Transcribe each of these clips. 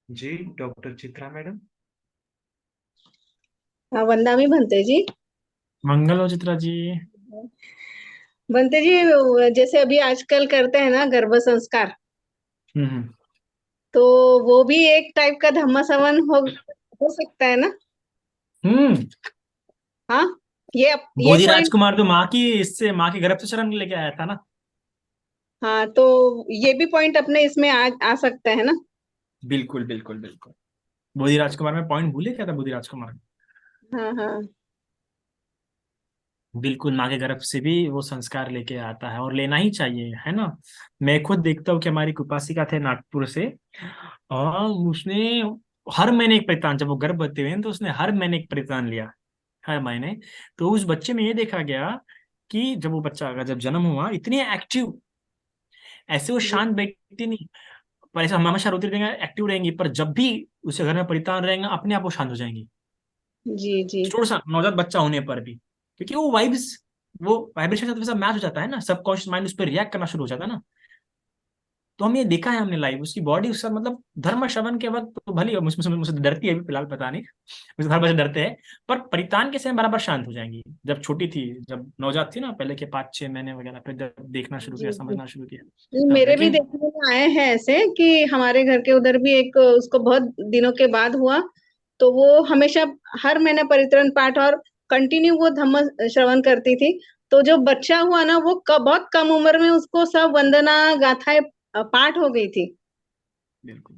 जी, doctor Chitra madam. हाँ, वंदा में बनते जी। मंगल हो चित्रा जी। बनते जी, जैसे अभी आजकल करते हैं ना गर्भ संस्कार। हम्म। तो वो भी एक टाइप का धम्मसवन हो सकता है ना। हम्म। हाँ, ये बोधि पॉइंट। राजकुमार तो माँ की गर्भ से शरण लेके आया था ना। हाँ, तो ये भी पॉइंट अपने इसमें आ सकता है ना। बिल्कुल बिल्कुल बिल्कुल। बोधि राजकुमार में पॉइंट भूले क्या था बोधि राजकुमार। हाँ हाँ। बिल्कुल, माँ के गर्भ से भी वो संस्कार लेके आता है और लेना ही चाहिए, है ना। मैं खुद देखता हूँ कि हमारी एक उपासिका थे नागपुर से, और उसने हर महीने एक परित्राण, जब वो गर्भवती हुई तो उसने हर महीने एक परित्राण लिया, हर महीने। तो उस बच्चे में ये देखा गया कि जब वो बच्चा का जब जन्म हुआ, इतनी एक्टिव, ऐसे वो जी शांत बैठती नहीं, पर ऐसा हमेशा रोती रहेंगे, एक्टिव रहेंगी, पर जब भी उसे घर में परित्राण रहेगा अपने आप वो शांत हो जाएंगी। जी जी। छोटा सा नवजात बच्चा होने पर भी, क्योंकि वो वाइब्रेशन से वैसा मैच हो जाता है ना, सबकॉन्शियस माइंड उस पर रिएक्ट करना शुरू हो जाता है ना। तो हम ये देखा है हमने लाइव, उसकी बॉडी उसका मतलब धर्म श्रवण के वक्त तो भली मुझसे डरती है अभी फिलहाल, पता नहीं मुझे हर बच्चे डरते हैं, पर परितान के समय बराबर शांत हो जाएंगी। जब छोटी थी, जब नवजात थी ना, पहले के 5-6 महीने वगैरह, फिर जब देखना शुरू किया, जी जी। समझना शुरू किया। ये हाँ, मेरे भी लेकिन देखने में आए हैं ऐसे कि हमारे घर के उधर भी एक उसको बहुत दिनों के बाद हुआ। तो वो हमेशा हर महीने परित्रण पाठ और कंटिन्यू वो धम्म श्रवण करती थी। तो जो बच्चा हुआ ना वो बहुत कम उम्र में उसको सब वंदना गाथाएं पाठ हो गई थी। बिल्कुल,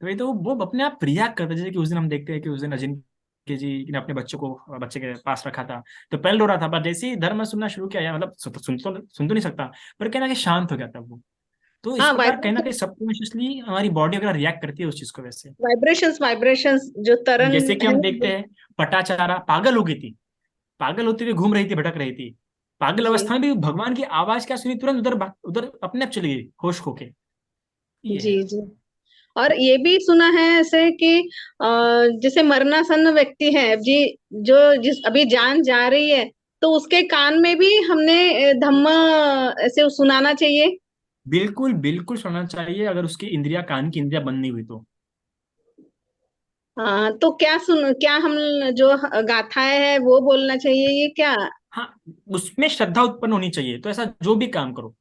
तो ये तो वो अपने आप रिएक्ट करता है। जैसे कि उस दिन हम देखते हैं कि उस दिन अजिंक्य जी ने अपने बच्चे के पास रखा था, तो पहले रो रहा था, पर जैसे ही धर्म सुनना शुरू किया, या मतलब सुन तो नहीं सकता, पर कहना कि शांत हो गया था वो। तो इस हाँ, प्रकार कहना कि सबकॉन्शियसली हमारी बॉडी वगैरह रिएक्ट करती है उस चीज को वैसे। वाइब्रेशंस वाइब्रेशंस जो जैसे तरंग कि है हम ना देखते हैं, पटाचारा पागल हो गई थी, पागल होती हुई घूम रही थी, भटक रही थी, पागल जी अवस्था में भी भगवान की आवाज क्या सुनी, तुरंत उधर उधर अपने आप चली गई होश खो के। ये जी है। जी। और ये भी सुना है ऐसे कि अ, जैसे मरणासन्न व्यक्ति है जी, जो जिस अभी जान जा रही है, तो उसके कान में भी हमने धम्म ऐसे सुनाना चाहिए। बिल्कुल बिल्कुल सुनना चाहिए, अगर उसकी इंद्रिया, कान की इंद्रिया बंद नहीं हुई तो। हाँ, तो क्या हम जो गाथाएं है वो बोलना चाहिए, ये क्या। हाँ, उसमें श्रद्धा उत्पन्न होनी चाहिए, तो ऐसा जो भी काम करो,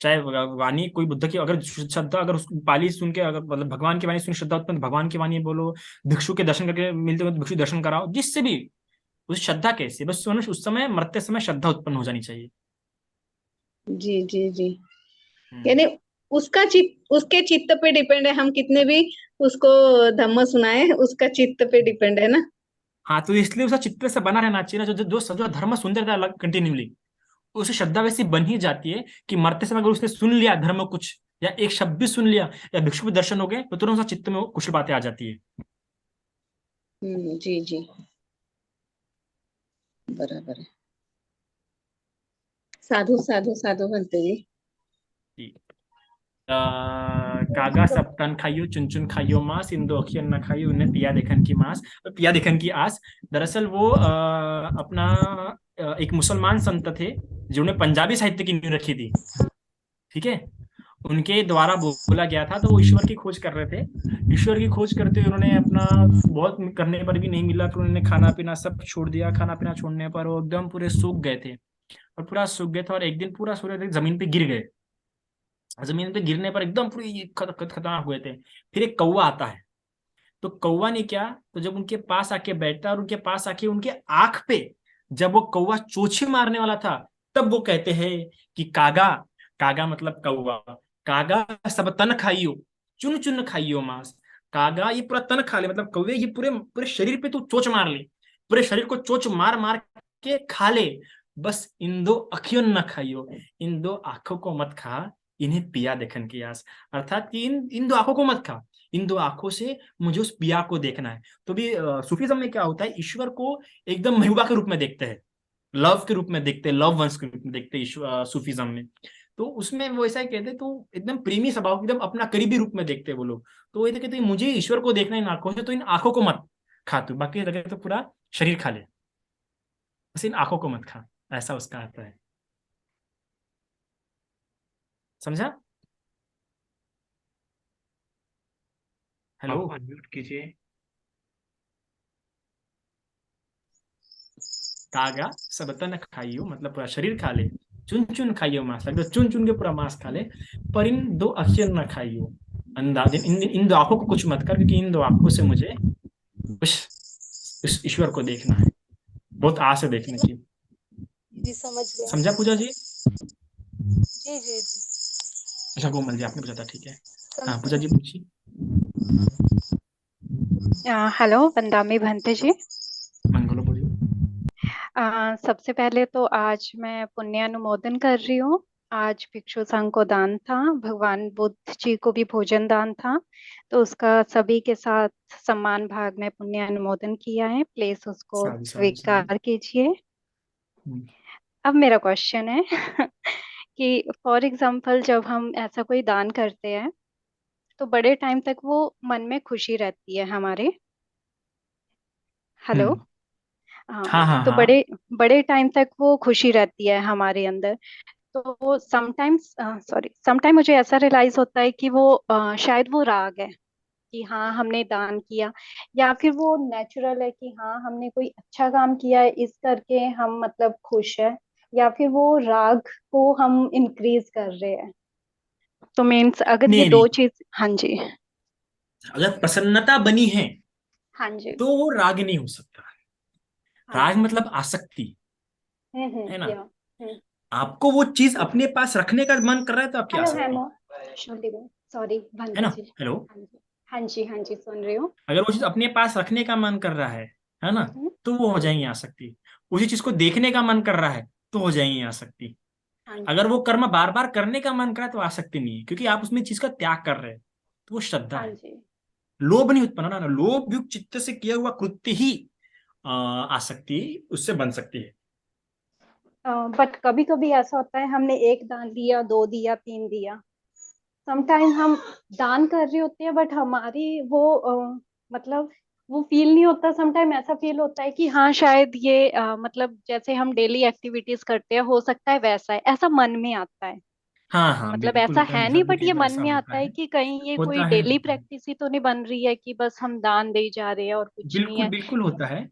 चाहे वाणी कोई बुद्ध की, अगर श्रद्धा, अगर उस पाली सुन के, अगर मतलब भगवान की वाणी सुन श्रद्धा उत्पन्न, भगवान की वाणी बोलो, भिक्षु के दर्शन करके मिलते हुए भिक्षु दर्शन कराओ, जिससे भी उस श्रद्धा कैसे, बस उस समय मरते समय श्रद्धा उत्पन्न हो जानी चाहिए। जी जी जी। हम्म। यानी उसके चित्त पे डिपेंड है, हम कितने भी उसको धम्म सुनाए, उसका चित्त पे डिपेंड है ना। हाँ, तो इसलिए उसका चित्त से बना रहना चाहिए ना, जो धर्म सुनते रहता है कंटिन्यूली, उसे श्रद्धा वैसी बन ही जाती है कि मरते समय अगर उसने सुन लिया धर्म कुछ, या एक शब्द भी सुन लिया, या भिक्षु के दर्शन हो गए, तो तुरंत उसका चित्त में वो कुछ बातें आ जाती है। जी जी। बराबर है। साधु साधु साधु बनते जी। जी। कागा सब तन खाइयो, चुन चुन खाइयो मांस, इन दो अखियन न खाइयो, उन्हें पिया देखन की मांस, पिया देखन की आस। दरअसल वो अपना एक मुसलमान संत थे, जिन्होंने पंजाबी साहित्य की नींव रखी थी, ठीक है। उनके द्वारा बोला गया था, तो वो ईश्वर की खोज कर रहे थे। ईश्वर की खोज करते हुए उन्होंने अपना बहुत करने पर भी नहीं मिला, तो उन्होंने खाना पीना सब छोड़ दिया। खाना पीना छोड़ने पर वो एकदम पूरे सूख गए थे, और पूरा सूख गए थे, और एक दिन पूरा सूर्य जमीन पे गिर गए। जमीन पे गिरने पर एकदम पूरे ये खतरनाक हुए थे। फिर एक कौवा आता है, तो कौवा ने क्या, तो जब उनके पास आके बैठता है और उनके पास आके उनके आंख पे जब वो कौवा चोंची मारने वाला था, तब वो कहते हैं कि कागा, कागा मतलब कौवा, कागा सब तन खाइयो, चुन चुन खाइयो मांस। कागा ये पूरा तन खा ले, मतलब कौवे ये पूरे पूरे शरीर पे तू चोंच मार ले, पूरे शरीर को चोंच मार मार के खा ले, बस इन दो अखियों न खाइयो, इन दो आंखों को मत खा, इन्हें पिया देखन की आस। अर्थात कि इन इन दो आंखों को मत खा, इन दो आंखों से मुझे उस पिया को देखना है। तो भी सूफीज्म में क्या होता है, ईश्वर को एकदम महबूबा के रूप में देखते हैं, लव के रूप में देखते हैं, लव वंस के रूप में देखते हैं सूफीज्म में। तो उसमें वो ऐसा ही कहते हैं, तो एकदम प्रेमी स्वभाव, एकदम अपना करीबी रूप में देखते हैं वो लोग। तो ये तो कहते हैं मुझे ईश्वर को देखना इन आंखों से, तो इन आंखों को मत खा, तू बाकी जगह तो पूरा शरीर खा ले, बस इन आंखों को मत खा, ऐसा उसका अर्थ है। समझा। हेलो, अनम्यूट कीजिए। कागा सब तन खाइयो, मतलब पूरा शरीर खा ले। चुन चुन खाइयो मांस, अगर चुन चुन के पूरा मांस खा ले, पर इन दो अक्षर न खाइयो। अंदाज इन दो आंखों को कुछ मत कर, क्योंकि इन दो आंखों से मुझे उस इस ईश्वर को देखना है, बहुत आस है देखने की। जी समझ गया। समझा पूजा जी? जी जी जी अच्छा कोमल जी आपने पूछा था, ठीक है। हाँ समझ पूजा गया। जी पूछिए। हेलो वंदामी भंते जी। मंगलो बोलिए। सबसे पहले तो आज मैं पुण्य अनुमोदन कर रही हूँ। आज भिक्षु संघ को दान था, भगवान बुद्ध जी को भी भोजन दान था, तो उसका सभी के साथ सम्मान भाग में पुण्य अनुमोदन किया है। प्लीज उसको साधु साधु साधु। स्वीकार कीजिए। हम्म, अब मेरा क्वेश्चन है कि फॉर एग्जाम्पल जब हम ऐसा कोई दान करते हैं तो बड़े टाइम तक वो मन में खुशी रहती है हमारे। हेलो। हम्म, हाँ हाँ, हाँ तो हाँ। बड़े बड़े टाइम तक वो खुशी रहती है हमारे अंदर। तो समटाइम मुझे ऐसा रियलाइज होता है कि वो शायद वो राग है कि हाँ हमने दान किया, या फिर वो नेचुरल है कि हाँ हमने कोई अच्छा काम किया है इस करके हम मतलब खुश है, या फिर वो राग को हम इंक्रीज कर रहे हैं। तो मीन्स अगर ये नहीं दो नहीं, चीज, हाँ जी। अगर प्रसन्नता बनी है हाँ जी। तो वो राग नहीं हो सकता। हाँ राग जी। मतलब आसक्ति, है ना? या आपको वो चीज अपने पास रखने का मन कर रहा है तो आपकी हेलो आसक्ति, हेमो, सॉरी है भंते ना? जी। हेलो। हाँ जी, हाँ जी, हाँ जी, सुन रही हूँ। अगर वो चीज अपने पास रखने का मन कर रहा है ना, तो वो हो हाँ जाएंगी जी, आसक्ति। उसी चीज को देखने का मन कर रहा है तो हो जाएंगी आसक्ति। हाँ अगर जी, वो कर्म बार बार करने का मन कर रहा है तो आसक्ति नहीं है, क्योंकि आप उसमें चीज का त्याग कर रहे हैं, तो वो श्रद्धा हाँ है। जी। लोभ नहीं उत्पन्न होना ना, लोभ युक्त चित्त से किया हुआ कृत्य ही आसक्ति उससे बन सकती है। बट कभी कभी ऐसा होता है हमने एक दान दिया, दो दिया, तीन दिया। समटाइम हम दान कर रहे होते हैं बट हमारी वो मतलब वो फील नहीं होता। समटाइम ऐसा फील होता है कि हाँ शायद ये मतलब जैसे हम डेली एक्टिविटीज करते हैं हो सकता है वैसा है, ऐसा मन में आता है। हाँ हाँ मतलब बिल्कुल ऐसा होता है, है मेरे नहीं, साथ भी बट कई ये बार मन ऐसा में होता आता है है। कि कहीं ये कोई होता है डेली होता है। प्रैक्टिस ही तो नहीं बन रही है कि बस हम दान दे जा रहे हैं और कुछ नहीं बिल्कुल है। बिल्कुल होता है।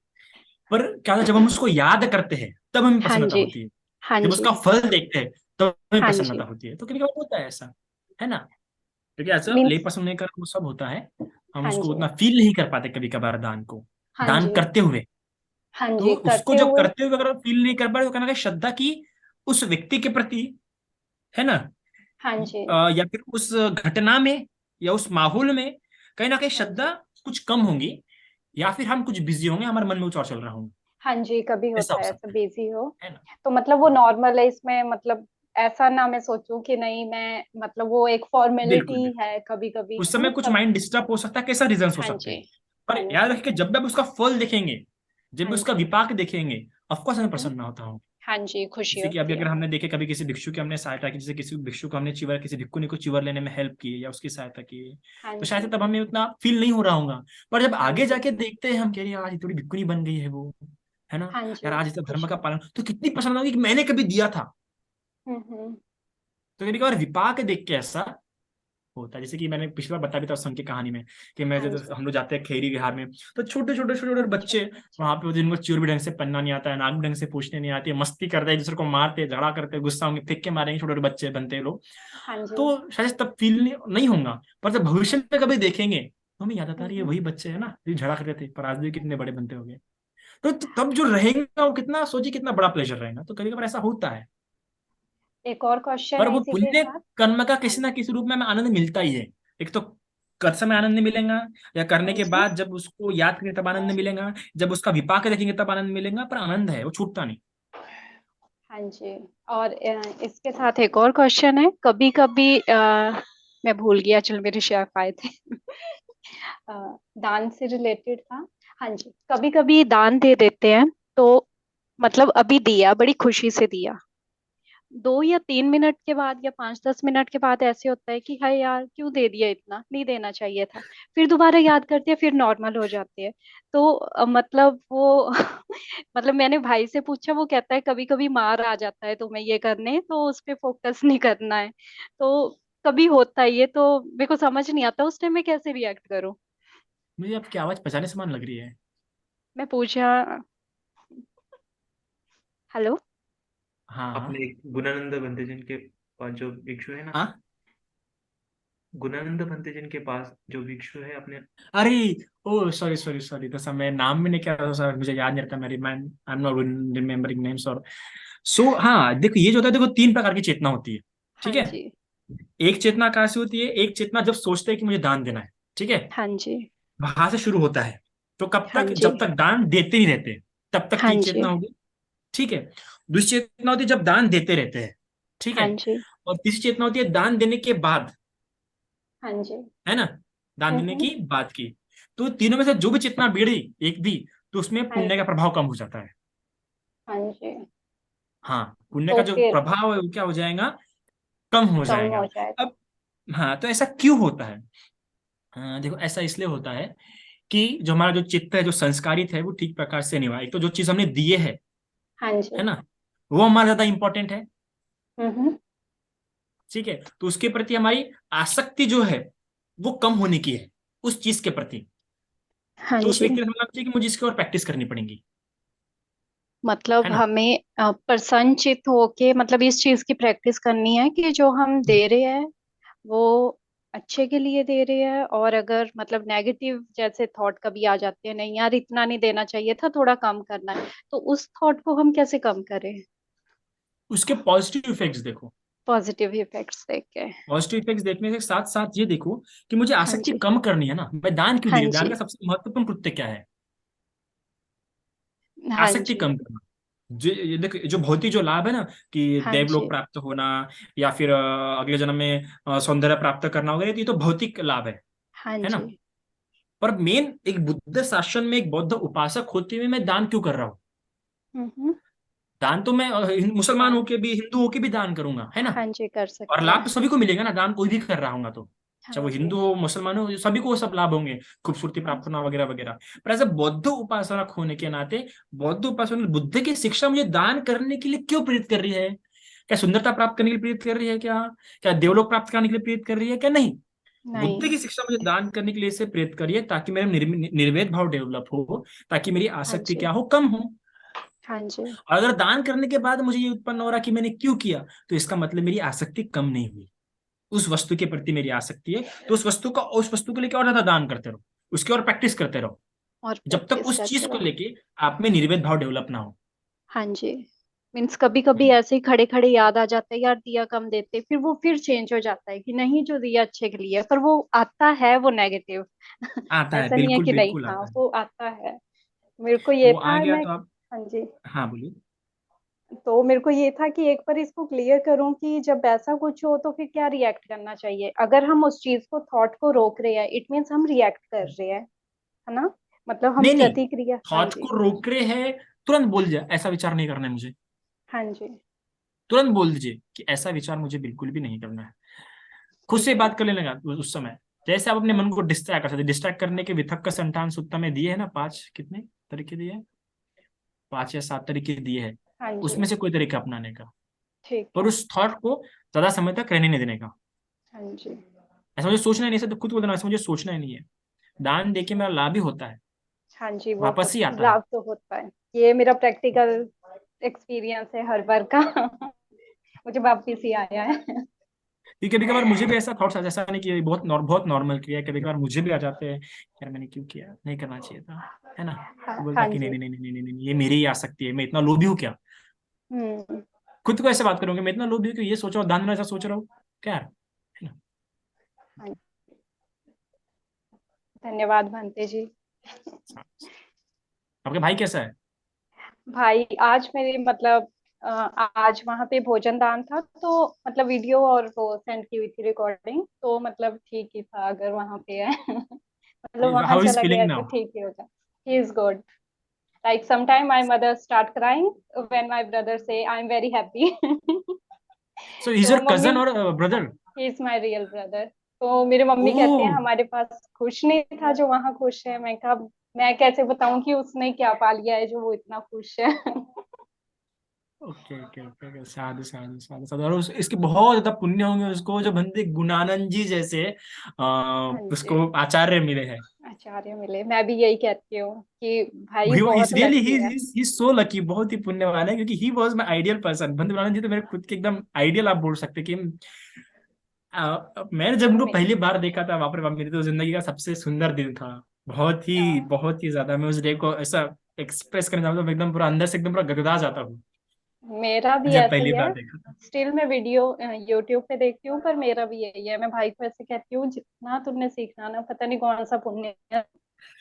पर क्या होता है, जब हम उसको याद करते हैं तब हमें हाँ प्रसन्नता जी, होती है। हाँ जब जी, उसका फल देखते हैं तब हमें हाँ प्रसन्नता जी। होती है। तो कभी कभी होता है ऐसा, है ना? क्योंकि ऐसा ले मीन्स, पसंद नहीं कर वो सब होता है। हम हाँ उसको जी, उतना फील नहीं कर पाते कभी कभार दान को, हाँ दान जी, करते हुए। हाँ तो जी उसको करते जब हुए। करते हुए अगर फील नहीं कर पा रहे तो कहना है श्रद्धा की उस व्यक्ति के प्रति, है ना? हाँ जी, या फिर उस घटना में या उस माहौल में कहीं ना कहीं हाँ श्रद्धा जी, कुछ कम होंगी, या फिर हम कुछ बिजी होंगे, हमारे मन में कुछ और चल रहा होंगे। हाँ जी, कभी ऐसा होता हो है ऐसा सकता बिजी हो। है ना? तो मतलब वो नॉर्मल है इसमें, मतलब ऐसा ना मैं सोचूं कि नहीं मैं मतलब वो एक बिल्कुल फॉर्मेलिटी बिल्कुल। है कभी कभी, उस है समय ना कुछ सब। माइंड डिस्टर्ब हो सकता है, कैसा रीजन हो हाँ सकते जी, हैं। पर हाँ याद जी, रखिए जब भी आप उसका फल देखेंगे, जब भी हाँ उसका जी। विपाक देखेंगे, ऑफकोर्स हमें हम्म। प्रसन्न होता हूँ। हाँ जी, खुशी जैसे कि अभी होती अगर है। हमने देखे कभी किसी भिक्षु की हमने सहायता की, जैसे किसी भिक्षु को हमने चिवर, किसी भिक्षु को चिवर लेने में हेल्प की है या उसकी सहायता की है, हाँ तो शायद जी, से तब हमें उतना फील नहीं हो रहा होगा। पर जब हाँ आगे जी, जाके देखते हैं हम, कह रहे हैं आज ये थोड़ी भिक्षुनी बन गई है वो, है ना? हाँ यार जी, आज इतना धर्म का खुशी। पालन, तो कितनी प्रसन्न होगी कि मैंने कभी दिया था। हम्म। तो कभी कभार विपाक देख के ऐसा होता है। जैसे कि मैंने पिछली बार बता भी था संघ की कहानी में, कि मैं हाँ जी, हम लोग जाते हैं खेरी विहार में, तो छोटे छोटे छोटे छोटे बच्चे छोटे बच्चे। वहां पे होते हैं, जिनको चिर भी ढंग से पन्ना नहीं आता है, नाक भी ढंग से पूछने नहीं आती है, मस्ती करते हैं, एक दूसरे को मारते हैं, झगड़ा करते हैं, गुस्सा होंगे फेंक के मारेंगे, छोटे छोटे बच्चे बनते हैं लोग। हाँ जी। तो शायद तब फील नहीं होगा, पर जब भविष्य में कभी देखेंगे तो हमें याद आता है ये हम्म। वही बच्चे है ना जो झगड़ा करते थे, पर आज भी कितने बड़े बनते हो गए। तो तब जो रहेगा वो कितना, सोचिए कितना बड़ा प्लेजर रहेगा। तो कभी कभार ऐसा होता है। एक और क्वेश्चन पर है वो इसी के पुण्य साथ। कर्म का हाँ किसी ना किसी रूप में हमें आनंद मिलता ही है। एक तो कर समय आनंद मिलेगा, या करने हाँ के जी, बाद जब उसको याद करेंगे तब आनंद मिलेगा, जब उसका विपाक देखेंगे तब आनंद मिलेगा, पर आनंद है वो छूटता नहीं। हाँ जी। और इसके साथ एक और क्वेश्चन है। कभी कभी मैं भूल गया, चलो मेरे शेफ आए थे। अ, दान से रिलेटेड था। हाँ जी, कभी कभी दान दे देते हैं तो मतलब अभी दिया, बड़ी खुशी से दिया, 2 या 3 मिनट के बाद या 5-10 मिनट के बाद ऐसे होता है कि हाय यार क्यों दे दिया, इतना नहीं देना चाहिए था। फिर दोबारा याद करते हैं, फिर नॉर्मल हो जाते हैं। तो मतलब वो मतलब मैंने भाई से पूछा, वो कहता है कभी कभी मार आ जाता है तुम्हें ये करने, तो उस पे फोकस नहीं करना है। तो कभी होता है ये, तो मेरे को समझ नहीं आता उस टाइम में कैसे रिएक्ट करूं। मुझे आपकी आवाज पचाने समान लग रही है। मैं पूछा। हेलो। हाँ हाँ। अपने गुणानंद बनते जिनके पास जो भिक्षु है ना, हाँ। गुणानंद बनते जिनके पास जो भिक्षु है अपने। अरे, ओ सॉरी सॉरी सॉरी, तो मैं नाम में नहीं कह रहा था सर, मुझे याद नहीं रहता, मेरी मैं I am not remembering names. और सो हाँ, देखो ये जो होता है, देखो तीन प्रकार की चेतना होती है। हाँ ठीक है। जी। एक चेतना कहाँ से होती है? एक चेतना जब सोचते हैं कि मुझे दान देना है, ठीक है, हाँ जी। वहां से शुरू होता है। तो कब हाँ तक? जी। जब तक दान देते नहीं रहते, तब तक हाँ की एक जी। चेतना होगी। ठीक है। दूसरी चेतना होती है जब दान देते रहते हैं, ठीक हाँ है। जी। और तीसरी चेतना होती है दान देने के बाद, हाँ जी। है ना, दान देने हम्म। की बात की। तो तीनों में से जो भी चेतना बढ़ी एक भी, तो उसमें हाँ पुण्य का जी। प्रभाव कम हो जाता है। हाँ जी। हाँ, पुण्य तो का जो फिर प्रभाव है वो क्या हो जाएगा? कम हो कम हो जाएगा। जाएगा। अब हाँ, तो ऐसा क्यों होता है? हाँ, देखो ऐसा इसलिए होता है कि जो हमारा जो चित्त है, जो संस्कारित है, वो ठीक प्रकार से नहीं हुआ। एक तो जो चीज हमने दिए हाँ जी। है ना, वो हमारा ज्यादा इंपॉर्टेंट है। हम्म। ठीक है। तो उसके प्रति हमारी आसक्ति जो है वो कम होने की है, उस चीज के प्रति। हाँ तो उस जी। व्यक्ति को समझना चाहिए कि मुझे इसकी और प्रैक्टिस करनी पड़ेगी, है मतलब ना। हमें प्रसन्नचित्त होके मतलब इस चीज की प्रैक्टिस करनी है कि जो हम दे रहे हैं वो अच्छे के लिए दे रहे हैं। और अगर मतलब नेगेटिव जैसे थॉट कभी आ जाते हैं, नहीं यार इतना नहीं देना चाहिए था, थोड़ा कम करना है, तो उस थॉट को हम कैसे कम करें? उसके पॉजिटिव इफेक्ट्स देखो। पॉजिटिव इफेक्ट्स देख के। पॉजिटिव इफेक्ट्स देखने के साथ साथ ये देखो कि मुझे हाँ आसक्ति जी। कम करनी है ना, मैं दान क्यों दे हाँ रही हूँ? दान जी। का सबसे महत्वपूर्ण कृत्य क्या है? हाँ आसक्ति जी। कम करना। जो ये देखो, जो भौतिक जो लाभ है ना, कि हाँ देवलोक जी। प्राप्त होना, या फिर अगले जन्म में सौंदर्य प्राप्त करना वगैरह, ये तो भौतिक लाभ हाँ है ना। जी। पर मेन एक बुद्ध शासन में एक बौद्ध उपासक होते हुए मैं दान क्यों कर रहा हूँ? हम्म। दान तो मैं मुसलमान हाँ। होके भी, हिंदू होके भी दान करूंगा, है ना। हाँ जी, कर और सकते लाभ तो हैं। सभी को मिलेगा ना, दान कोई भी कर रहा होगा तो, चाहे हाँ वो जी। हिंदू हो, मुसलमान हो, सभी को वो सब लाभ होंगे, खूबसूरती हाँ प्राप्त जी। होना वगैरह वगैरह। पर एज अ बौद्ध उपासक होने के नाते, बौद्ध उपासक बुद्ध की शिक्षा मुझे दान करने के लिए क्यों प्रेरित कर रही है? क्या सुंदरता प्राप्त करने के लिए प्रेरित कर रही है? क्या क्या देवलोक प्राप्त करने के लिए प्रेरित कर रही है? क्या नहीं। बुद्ध नहीं। की शिक्षा मुझे दान करने के लिए से प्रेरित करिए, ताकि मेरे निर्वेद भाव डेवलप हो, ताकि मेरी हाँ आसक्ति जी। क्या हो? कम हो। हाँ जी। और अगर दान करने के बाद मुझे ये उत्पन्न हो रहा कि मैंने क्यों किया, तो इसका मतलब मेरी आसक्ति कम नहीं हुई, उस वस्तु के प्रति मेरी आसक्ति है। तो उस वस्तु को लेकर और ज्यादा दान करते रहो, उसकी और प्रैक्टिस करते रहो, और जब तक प्रैक्टिस उस चीज करते को रहो। लेके आप में निर्वेद भाव डेवलप ना हो। हाँ जी। मीन्स कभी कभी हम्म। ऐसे ही खड़े खड़े याद आ जाता है, यार दिया कम देते, फिर वो फिर चेंज हो जाता है कि नहीं जो दिया अच्छे के लिए, पर वो आता है वो नेगेटिव। आता है, ऐसा नहीं है बिल्कुल कि नहीं, बिल्कुल हाँ आता है। वो आता है। मेरे को ये वो आ था गया मैं। तो आप। हाँ जी। हाँ बोलिए। तो मेरे को ये था कि एक बार इसको क्लियर करूं कि जब ऐसा कुछ हो तो फिर क्या रिएक्ट करना चाहिए। अगर हम उस चीज को थॉट को रोक रहे हैं, इट मीन्स हम रिएक्ट कर रहे हैं, है ना? मतलब हम नहीं नहीं, प्रतिक्रिया। हाँ थॉट जी। को रोक रहे हैं, तुरंत बोल जाए ऐसा विचार नहीं करना है मुझे। हाँ जी। तुरंत बोल दीजिए कि ऐसा विचार मुझे बिल्कुल भी नहीं करना है। खुद ठीक से है। बात कर लेने लगा उस समय। जैसे आप अपने हाँ। मन को डिस्ट्रैक्ट कर सकते, डिस्ट्रैक्ट करने के विथक का संतान सुत्ता में दिए है ना, 5 कितने तरीके दिए हैं? 5 या 7 तरीके दिए हैं। हाँ जी। उसमें से कोई तरीका अपनाने का, ठीक पर है। उस थॉट को ज्यादा समय तक रहने नहीं देने का। हाँ जी। ऐसा मुझे सोचना ही नहीं, ऐसा तो खुद को देना, ऐसा मुझे सोचना ही नहीं है। दान देके मेरा लाभ ही होता है, हाँ जी, वो वापस तो ही आता है। लाभ तो होता है। ये मेरा प्रैक्टिकल एक्सपीरियंस है हर बार का। मुझे वापिस ही आया है। क्योंकि कभी कभार मुझे भी ऐसा थॉट्स, ऐसा नहीं कि बहुत नॉर्मल किया है, कभी कभार मुझे भी आ जाते हैं, यार मैंने क्यों किया, नहीं करना चाहिए था, है ना। हाँ, तो बोलता हाँ कि नहीं जी। नहीं नहीं नहीं नहीं नहीं, ये मेरी ही आसक्ति है, मैं इतना लोभी हूँ क्या? हम्म। खुद को ऐसे बात करूंगा, मैं इतना लोभी हूँ कि ये सोच रहा हूँ, दान में ऐसा सोच रहा हूँ क्या यार? है ना। हाँ, धन्यवाद भंते जी। आपके भाई कैसा है? भाई आज मेरे मतलब आज वहां पे भोजन दान था, तो मतलब वीडियो और वो सेंड की हुई थी रिकॉर्डिंग, तो मतलब ठीक ही था अगर वहां पे है। मतलब वहां हाउ इज चला फीलिंग गया तो नाउ? ठीक ही होगा। He is good. Like sometime my mother start crying when my brother say I'm very happy. So is तो योर मम्मी, कजन और brother? he is my real brother। तो मेरे mummy कहते हैं ओह, हमारे पास खुश नहीं था जो वहां खुश है। मैं कहा मैं कैसे बताऊं कि उसने क्या पा लिया है जो वो इतना खुश है। ओके ओके ओके ओके, साधु साधु साधु साधु। और इसके बहुत ज्यादा पुण्य होंगे उसको, जो बंदे गुणानंद जी जैसे हाँ जी। उसको आचार्य मिले हैं। आचार्य मिले, मैं भी यही कहती हूँ कि भाई ही इज बहुत रियली लकी है। ही सो लकी, बहुत ही पुण्यवान है, क्योंकि he was my ideal person. बंधु ब्रह्मानंद जी तो मेरे खुद के एकदम आइडियल आप बोल सकते कि मैंने जब उनको मे- पहली बार देखा था, बाप रे बाप, मेरी तो जिंदगी का सबसे सुंदर दिन था। बहुत ही ज्यादा मैं उस डे को ऐसा एक्सप्रेस करना चाहता हूँ, एकदम पूरा अंदर से एकदम पूरा गदगदा जाता हूँ मेरा भी जब ऐसा पहली ही है। बार देखा था। स्टिल मैं वीडियो यूट्यूब पे देखती हूँ, पर मेरा भी यही है। मैं भाई को ऐसे कहती हूँ, जितना तुमने सीखना ना, पता नहीं कौन सा पुण्य है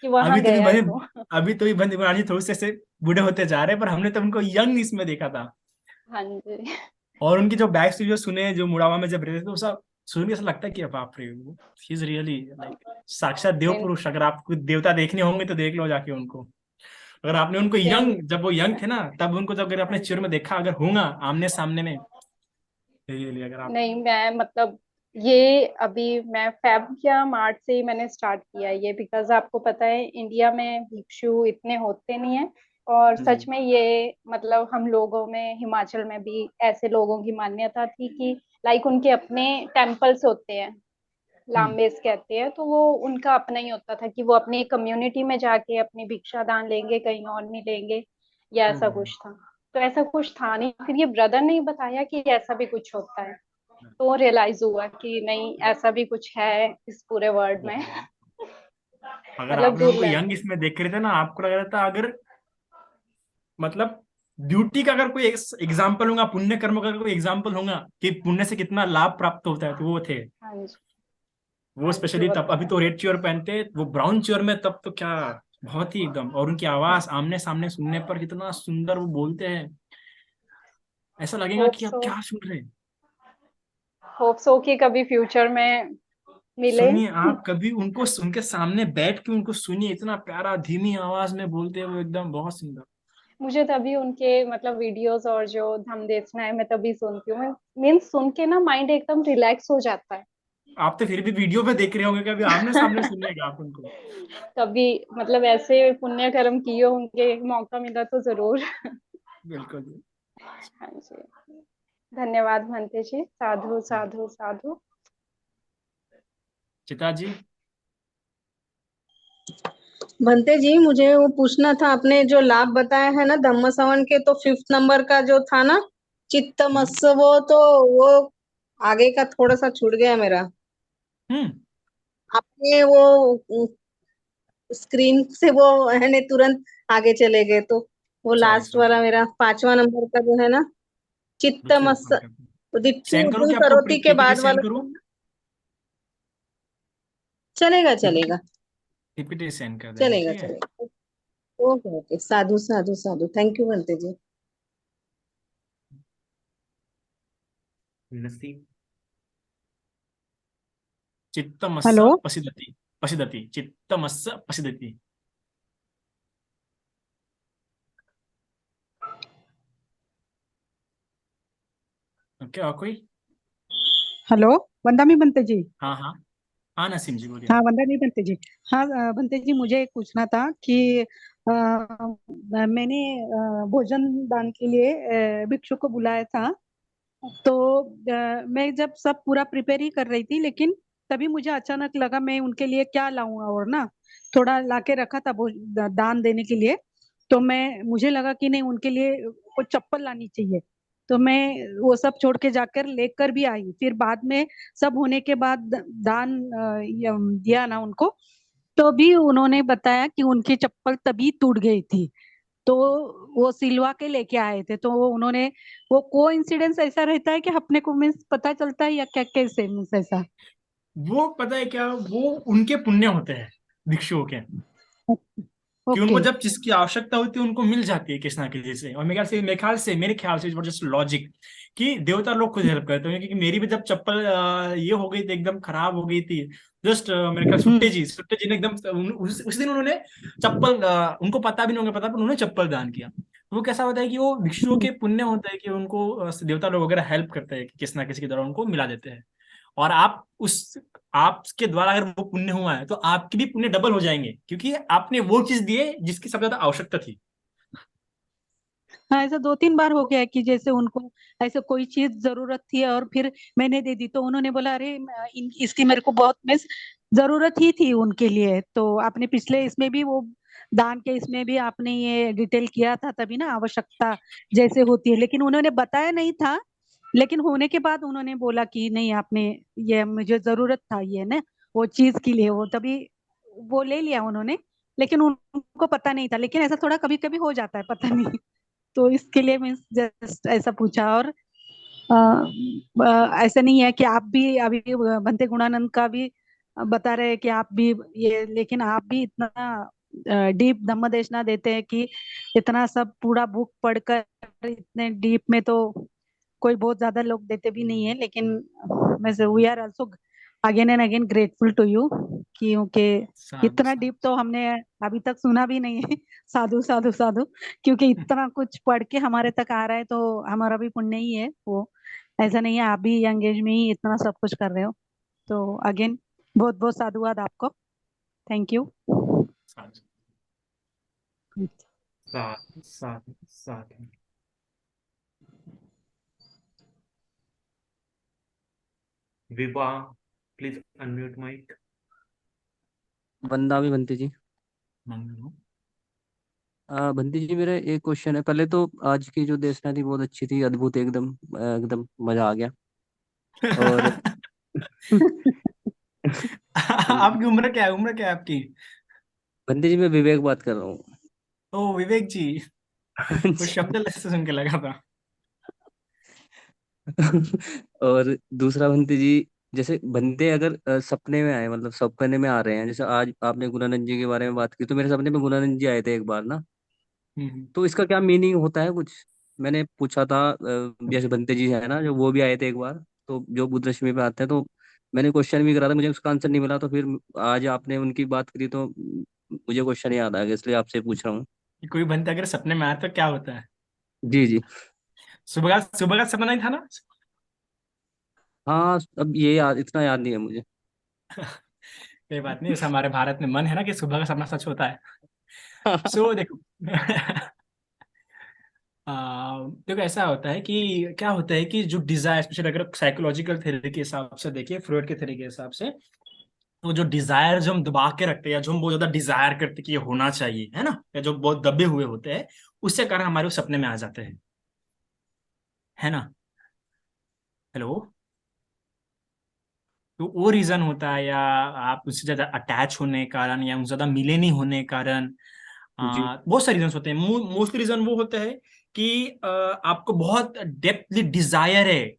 कि वहां अभी तो भी गया है बंधु तो। अभी तो भी बंधु ब्रह्मानंद जी थोड़े से ऐसे बूढ़े होते जा रहे हैं, पर हमने तो उनको यंग इसमें देखा था। हाँ जी। और उनकी जो बैक स्टोरी जो सुने, जो मुड़ावा में जब रहते थे, तो सब सुन के ऐसा लगता है कि बाप रे, ही इज रियली लाइक साक्षात देव इन पुरुष। अगर आपको देवता देखने होंगे तो देख लो जाके उनको। अगर आपने उनको सेम। यंग, जब वो यंग थे ना, तब उनको जब अगर हाँ अपने चिर जी। में देखा अगर होगा आमने सामने में, रियली अगर आप। नहीं, मैं मतलब ये अभी मैं फेब या मार्च से ही मैंने स्टार्ट किया है ये, बिकॉज आपको पता है इंडिया में भिक्षु इतने होते नहीं है। और सच जी। में ये मतलब हम लोगों में, हिमाचल में भी ऐसे लोगों की मान्यता थी कि लाइक उनके अपने टेम्पल्स होते हैं, हम्म। लाम्बेस कहते हैं, तो वो उनका अपना ही होता था कि वो अपनी कम्युनिटी में जाके अपनी भिक्षा दान लेंगे, कहीं और नहीं लेंगे, या ऐसा ओहो। कुछ था। तो ऐसा कुछ था नहीं, फिर ये ब्रदर ने ही बताया कि ऐसा भी कुछ होता है, तो रियलाइज हुआ कि नहीं, ऐसा भी कुछ है इस पूरे वर्ल्ड में। ओहो। अगर मतलब आपने उनको दुर्लभ यंग है। इसमें देख रहे थे ना, आपको लग रहा था अगर मतलब ड्यूटी का अगर कोई एग्जाम्पल होगा, पुण्य कर्म का अगर कोई एग्जाम्पल होगा कि पुण्य से कितना लाभ प्राप्त होता है, तो वो थे। हाँ जी। वो हाँ जी, स्पेशली वो तब, तो अभी है। तो रेड चेयर पहनते, वो ब्राउन चेयर में तब तो क्या, बहुत ही एकदम। और उनकी आवाज आमने सामने सुनने पर कितना सुंदर वो बोलते हैं, ऐसा लगेगा होप कि आप सो, क्या सुन रहे हैं। होप सो कि कभी फ्यूचर में मिले। सुनिए आप कभी उनको, उनके सामने बैठ के उनको सुनिए, इतना प्यारा धीमी आवाज में बोलते हैं वो, एकदम बहुत सुंदर। मुझे तभी उनके मतलब वीडियोस और जो धम देशना है, मैं तभी सुनती हूँ। मैं मीन्स सुन के ना माइंड एकदम रिलैक्स हो जाता है। आप तो फिर भी वीडियो पे देख रहे होंगे, कभी आमने सामने सुनिएगा आप उनको। कभी मतलब ऐसे पुण्य कर्म किए होंगे, मौका मिला तो जरूर। बिल्कुल। हाँ जी। धन्यवाद भंते जी, साधु साधु साधु। चिता जी। भंते जी, मुझे वो पूछना था, आपने जो लाभ बताया है ना धम्म श्रवण के, तो 5th नंबर का जो था ना, हम्म। चित्तमस्स, वो आगे का थोड़ा सा छूट गया मेरा। हम्म। आपने वो स्क्रीन से वो है ने तुरंत आगे चले गए, तो वो सॉरी लास्ट सॉरी। वाला मेरा 5वां नंबर का जो है ना, रुकिए चित्तमस्स, रुकिए रुकिए। दिट्ठु सेंड करूँ उद्दम कि आपको करोति के पीपीटी बाद सेंड वाला करूँ? चलेगा पीपीटी चलेगा। पीपीटी सेंड कर दे रहा हूँ, चलेगा ठीक है। चलेगा। ओके ओके, साधु साधु साधु, थैंक यू भंते जी। नसीब। चित्तमस्स हेलो। पसिदति, पसिदति, चित्तमस्स पसिदति। ओके, और कोई? हेलो। वंदामी बनते जी। हाँ हाँ। हाँ नसीम जी बोलिए। हाँ, वंदामी बनते जी। हाँ, बनते जी, मुझे एक पूछना था कि मैंने भोजन दान के लिए भिक्षु को बुलाया था। तो मैं जब सब पूरा प्रिपेयर ही कर रही थी, लेकिन तभी मुझे अचानक लगा मैं उनके लिए क्या लाऊं, और ना थोड़ा लाके रखा था दान देने के लिए। तो मुझे लगा कि नहीं, उनके लिए कुछ चप्पल लानी चाहिए। तो मैं वो सब छोड़ के जाकर लेकर भी आई। फिर बाद में सब होने के बाद दान दिया ना उनको, तो भी उन्होंने बताया कि उनकी चप्पल तभी टूट गई थी। तो वो सिलवा के लेके आए थे। तो वो उन्होंने, वो को इंसिडेंस ऐसा रहता है कि अपने को मीन्स पता चलता है, या क्या कैसे मीन्स ऐसा? वो पता है क्या, वो उनके पुण्य होते हैं भिक्षुओं के, कि उनको ओके। जब जिसकी आवश्यकता होती है उनको मिल जाती है किसी ना किसी से। और मेरे ख्याल से जस्ट लॉजिक कि देवता लोग खुद हेल्प करते हैं, क्योंकि मेरी भी जब चप्पल ये हो गई थी, एकदम खराब हो गई थी। जस्ट मेरे ख्याल हम्म। सुट्टे जी ने एकदम उस दिन उन्होंने चप्पल, उनको पता भी नहीं होगा, पता, पर उन्होंने चप्पल दान किया। तो वो कैसा होता है कि वो भिक्षुओं हम्म। के पुण्य होता है कि उनको देवता लोग वगैरह हेल्प करते हैं कि किसी ना किसी के द्वारा उनको मिला देते हैं। और आपके द्वारा अगर वो पुण्य हुआ है, तो आपके भी पुण्य डबल हो जाएंगे, क्योंकि आपने वो चीज दी है जिसकी सबसे ज्यादा आवश्यकता थी। हाँ, ऐसा 2-3 बार हो गया है कि जैसे उनको ऐसे कोई चीज जरूरत थी और फिर मैंने दे दी, तो उन्होंने बोला अरे इसकी मेरे को बहुत मिस जरूरत ही थी उनके लिए। तो आपने पिछले इसमें भी वो दान के इसमें भी आपने ये डिटेल किया था तभी ना, आवश्यकता जैसे होती है, लेकिन उन्होंने बताया नहीं था। लेकिन होने के बाद उन्होंने बोला कि नहीं आपने, ये मुझे जरूरत था ये ना, वो चीज के लिए, वो तभी वो ले लिया उन्होंने। लेकिन उनको पता नहीं था, लेकिन ऐसा थोड़ा कभी कभी हो जाता है, पता नहीं। तो इसके लिए मैं जस्ट ऐसा पूछा। और ऐसा नहीं है कि आप भी अभी भंते गुणानंद का भी बता रहे हैं कि आप भी ये, लेकिन आप भी इतना डीप धम्म देशना देते हैं कि इतना सब पूरा बुक पढ़कर इतने डीप में तो कोई बहुत ज्यादा लोग देते भी नहीं है। लेकिन वैसे we are also again and again grateful to you, क्योंकि साधु इतना साधु। डीप तो हमने अभी तक सुना भी नहीं है। साधु साधु साधु। क्योंकि इतना कुछ पढ़ के हमारे तक आ रहा है तो हमारा भी पुण्य ही है वो। ऐसा नहीं है, आप भी यंग एज में ही इतना सब कुछ कर रहे हो। तो अगेन बहुत बहुत साधुवाद आपको। Thank you. साधु साधु साधु साधु। विवाह, प्लीज अनम्यूट माइक। वंदा भी बनती जी। मंगलू। बंदी जी, मेरा एक क्वेश्चन है। पहले तो आज की जो देशना थी बहुत अच्छी थी, अद्भुत एकदम, एकदम मजा आ गया। और आपकी उम्र क्या है, उम्र क्या है आपकी? बंदी जी, मैं विवेक बात कर रहा हूँ। ओ विवेक जी। वो शब्द से सुन के लगा था। और दूसरा बंदी जी, जैसे बंदे अगर सपने में आए, मतलब सपने में आ रहे हैं, जैसे आज आपने गुणानंद जी के बारे में बात की, तो मेरे सपने में गुणानंद जी आए थे एक बार ना। हम्म। तो इसका क्या मीनिंग होता है कुछ? मैंने पूछा था, जैसे बंते जी है ना, जो वो भी आए थे एक बार, तो जो बुद्ध रश्मि पे आते हैं, तो मैंने क्वेश्चन भी करा था, मुझे उसका आंसर नहीं मिला, तो फिर आज आपने उनकी बात करी तो मुझे क्वेश्चन याद आ गया, इसलिए आपसे पूछ रहा हूँ। कि कोई बनता अगर सपने में आया तो क्या होता है? जी जी। सुबह का सपना ही था ना? हाँ, अब ये याद, इतना याद नहीं है मुझे। कोई बात नहीं, जैसे हमारे भारत में मन है ना कि सुबह का सपना सच होता है। सो देखो। देखो ऐसा होता है कि क्या होता है कि जो डिजायर, स्पेशली अगर साइकोलॉजिकल थ्योरी के हिसाब से देखिए, फ्रॉइड के थ्योरी के हिसाब से, तो जो डिजायर जो हम दबा के रखते हैं या जो हम बहुत ज्यादा डिजायर करते हैं कि ये होना चाहिए, है ना, या जो बहुत दबे हुए होते हैं, उससे कारण हमारे वो सपने में आ जाते हैं, है ना। हेलो। तो वो रीजन होता है, या आप उससे ज्यादा अटैच होने के कारण, या उनसे ज्यादा मिले नहीं होने के कारण, जी बहुत सारे रीजन होते हैं। मोस्टली रीजन वो होता है कि आपको बहुत डेप्थली डिजायर है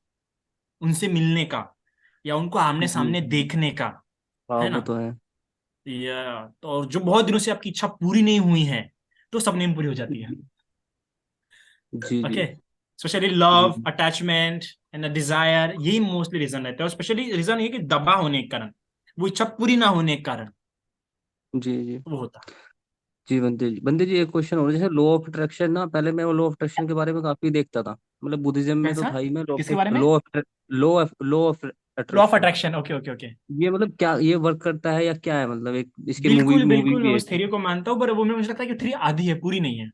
उनसे मिलने का, या उनको आमने जी। सामने देखने का, हाँ, है वो ना। तो है। या तो और जो बहुत दिनों से आपकी इच्छा पूरी नहीं हुई है, तो सपने में पूरी हो जाती है। जी जी ओके। स्पेशली जी लव, अटैचमेंट एंड डिजायर, यही मोस्टली रीजन रहता है। और स्पेशली रीजन ये कि दबा होने के कारण, वो इच्छा पूरी ना होने के कारण जी जी वो होता जी। बंदे जी एक क्वेश्चन और, जैसे लॉ ऑफ अट्रैक्शन ना, पहले मैं वो लॉ ऑफ अट्रैक्शन के बारे में काफी देखता था, मतलब बुद्धिज्म है। में तो कैसा? था ही। मैं किसके बारे में? Law of law of attraction, attraction, okay okay okay. ये मतलब क्या, ये वर्क करता है या क्या है? मतलब एक इसकी मूवी बिल्कुल मूवी बिल्कुल, मैं भी है उस इसकी। थ्योरी को मानता हूँ, पर वो मुझे लगता है कि थ्योरी आधी है, पूरी नहीं है।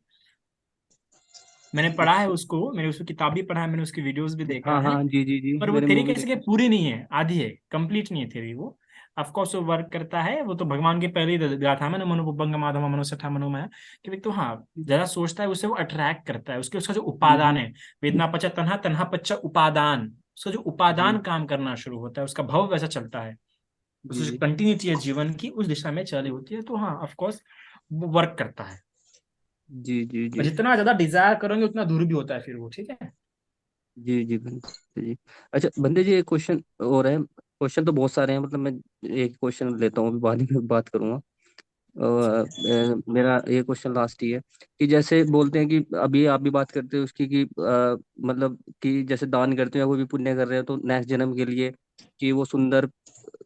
मैंने पढ़ा है अच्छा। उसको, मैंने उसकी किताब भी पढ़ा है, मैंने उसकी वीडियोस भी देखा हाँ है। हाँ, जी जी जी, पर वो मैंने थ्योरी मूवी कैसे कि देखी। पूरी नहीं है, आधी है, कंप्लीट नहीं है थ्योरी वो। ऑफ कोर्स वो वर्क करता है, वो तो भगवान के पहले ही गाथा मैंने, मनो बुद्धंग माधव मनो सठा मनोमय, कि व्यक्ति तो हाँ जरा सोचता है, उससे वो अट्रैक्ट करता है, उसके उसका जो उपादान हम्म, है, वेदना पचा तन्हा तन्हा पच्चा उपादान, उसका जो उपादान जी काम करना शुरू होता है, उसका भाव वैसा चलता है, उसकी जी जो जी कंटिन्यूटी है जीवन की उस दिशा में चली होती है, तो हाँ ऑफ कोर्स वो वर्क करता है। जी जी और जी जितना ज्यादा डिजायर करोगे उतना दूर भी होता है फिर वो, ठीक है। जी जी बंदे जी। अच्छा बंदे जी, एक क्वेश्चन और है। क्वेश्चन तो बहुत सारे हैं, मतलब मैं एक क्वेश्चन लेता हूँ, अभी बाद में बात करूंगा। मेरा ये क्वेश्चन लास्ट ही है, कि जैसे बोलते हैं कि अभी आप भी बात करते हो उसकी, कि मतलब कि जैसे दान करते हो या कोई भी पुण्य कर रहे हो, तो नेक्स्ट जन्म के लिए कि वो सुंदर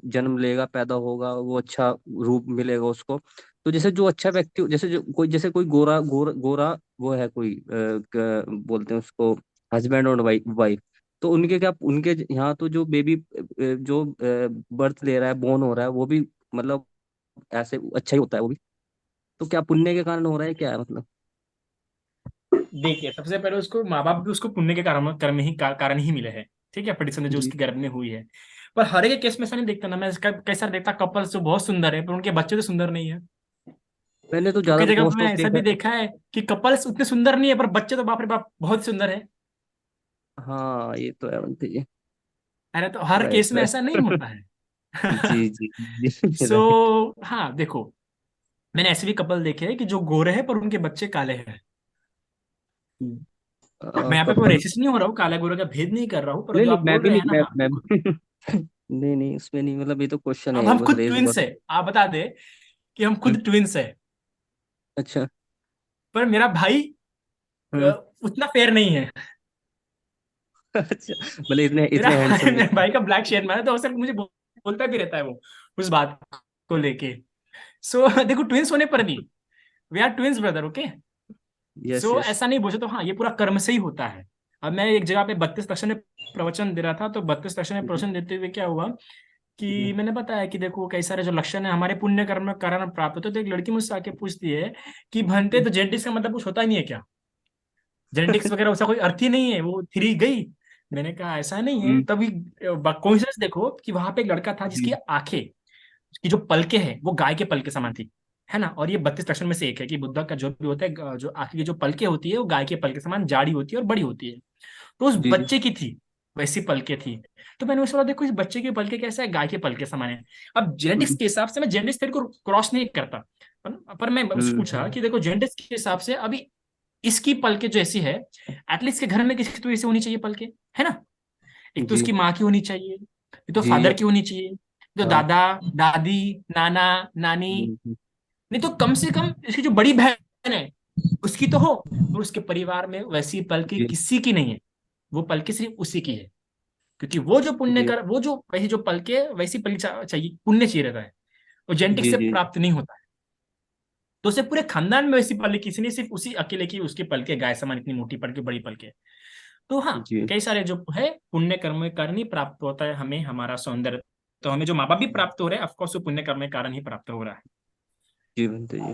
जन्म लेगा, पैदा होगा, वो अच्छा रूप मिलेगा उसको। तो जैसे जो अच्छा व्यक्ति, जैसे कोई गोरा गोरा गोरा, वो है कोई बोलते हैं उसको हस्बैंड और वाइफ, तो उनके क्या, उनके यहाँ तो जो बेबी जो बर्थ ले रहा है, बोर्न हो रहा है, वो भी मतलब ऐसे अच्छा ही होता है वो भी? तो क्या पुण्य के कारण हो रहा है, क्या है मतलब? देखिए, सबसे पहले उसको माँ बाप भी उसको पुण्य के कारण ही मिले हैं। ठीक है, पटिशन जो जी। उसके गर्भ में हुई है। पर हर एक केस में ऐसा नहीं देखता ना, मैं इसका कैसा देखता, कपल्स जो बहुत सुंदर है पर उनके बच्चे तो सुंदर नहीं है। मैंने तो कई ज्यादा जगह पे मोस्ट मैं ऑफ ऐसा देखा भी है। देखा है कि कपल्स उतने सुंदर नहीं है पर बच्चे तो बाप रे बाप बहुत सुंदर है। हाँ ये तो है बंटी जी। अरे तो हर राइट केस में ऐसा नहीं राइट। होता है। जी जी जी सो राइट। हाँ देखो, मैंने ऐसे भी कपल देखे हैं कि जो गोरे हैं पर उनके बच्चे काले हैं। मैं यहाँ पे कोई कपल। रेसिस्ट नहीं हो रहा हूँ, काला गोरे का भेद नहीं कर रहा हूँ, पर नहीं जो नहीं आप मैं बोल भी रहे नहीं हैं ना, मैं हाँ मैं बिल्कुल। नहीं नहीं उसमें नहीं, मतलब ये तो क्वेश्चन अब है, हम बस खुद रेज हुआ ट्विंस था। है, आप बता दे कि हम हम्म, खुद ट्विंस है, अच्छा। पर मेरा भाई हम्म। उतना फेयर नहीं है। अच्छा मतलब इतने मेरा इतने भाई हैंडसम मेरे नहीं। भाई का ब्लैक शेड में है, तो अक्सर मुझे बोलता भी रहता है वो उस बात को लेके। सो देखो, ट्विंस होने पर भी we are twins brother, okay. Yes so yes. ऐसा नहीं बोले तो हाँ, ये पूरा कर्म से ही होता है। अब मैं एक जगह पे 32 लक्षण में प्रवचन दे रहा था, तो 32 लक्षण में प्रवचन देते हुए क्या हुआ कि मैंने बताया कि देखो कई सारे जो लक्षण है हमारे पुण्य कर्म के कारण प्राप्त होते हैं। तो एक लड़की मुझसे आके पूछती है कि भनते तो जेनेटिक्स का मतलब कुछ होता ही नहीं है क्या? जेनेटिक्स वगैरह उसका कोई अर्थ ही नहीं है, वो थ्री गई। मैंने कहा ऐसा नहीं है। तभी कोइंसिडेंस देखो कि वहां पे एक लड़का था जिसकी जी आंखें, उसकी जो पलके है वो गाय के पल के समान थी, है ना। और ये 32 लक्षण में से एक है कि बुद्धा का जो भी होता है, जो आंखें की जो पलके होती है वो गाय के पल के समान जाड़ी होती है और बड़ी होती है। तो उस जी जी बच्चे की थी, वैसी पलके थी। तो मैंने उससे बोला देखो इस बच्चे के पलके कैसे है, गाय के पल के समान है। अब जेनेटिक्स हम्म के हिसाब से मैं जेनेटिक्स थ्योरी को क्रॉस नहीं करता, पर मैं उससे पूछा हम्म, कि देखो जेनेटिक्स के हिसाब से अभी इसकी पलके जो ऐसी है, एटलीस्ट के घर में किसी की तो ऐसी होनी चाहिए पलके, है ना। एक तो जी उसकी माँ की होनी चाहिए, एक तो जी फादर की होनी चाहिए, तो हाँ। दादा दादी नाना नानी, हम्म, नहीं तो कम से कम इसकी जो बड़ी बहन है उसकी तो हो। और उसके परिवार में वैसी पलके जी किसी की नहीं है, वो पलके सिर्फ उसी की है। क्योंकि वो जो पुण्य जी कर, वो जो वैसी जो पलके वैसी पलके चाहिए, पुण्य चाहिए रहता है, वो जेनेटिक्स जी से जी प्राप्त नहीं होता है। तो उसे पूरे खानदान में वैसी पलके किसी नहीं, सिर्फ उसी अकेले की उसके पलके गाय समान इतनी मोटी पलके बड़ी पलके। तो हाँ, जी कई सारे जो है पुण्य कर्म के कारण ही प्राप्त होता है हमें हमारा सौंदर्य। तो हमें जो माँ बाप भी प्राप्त हो रहे हैं ऑफकोर्स वो पुण्य कर्म के कारण ही प्राप्त हो रहा है। जी बंते जी।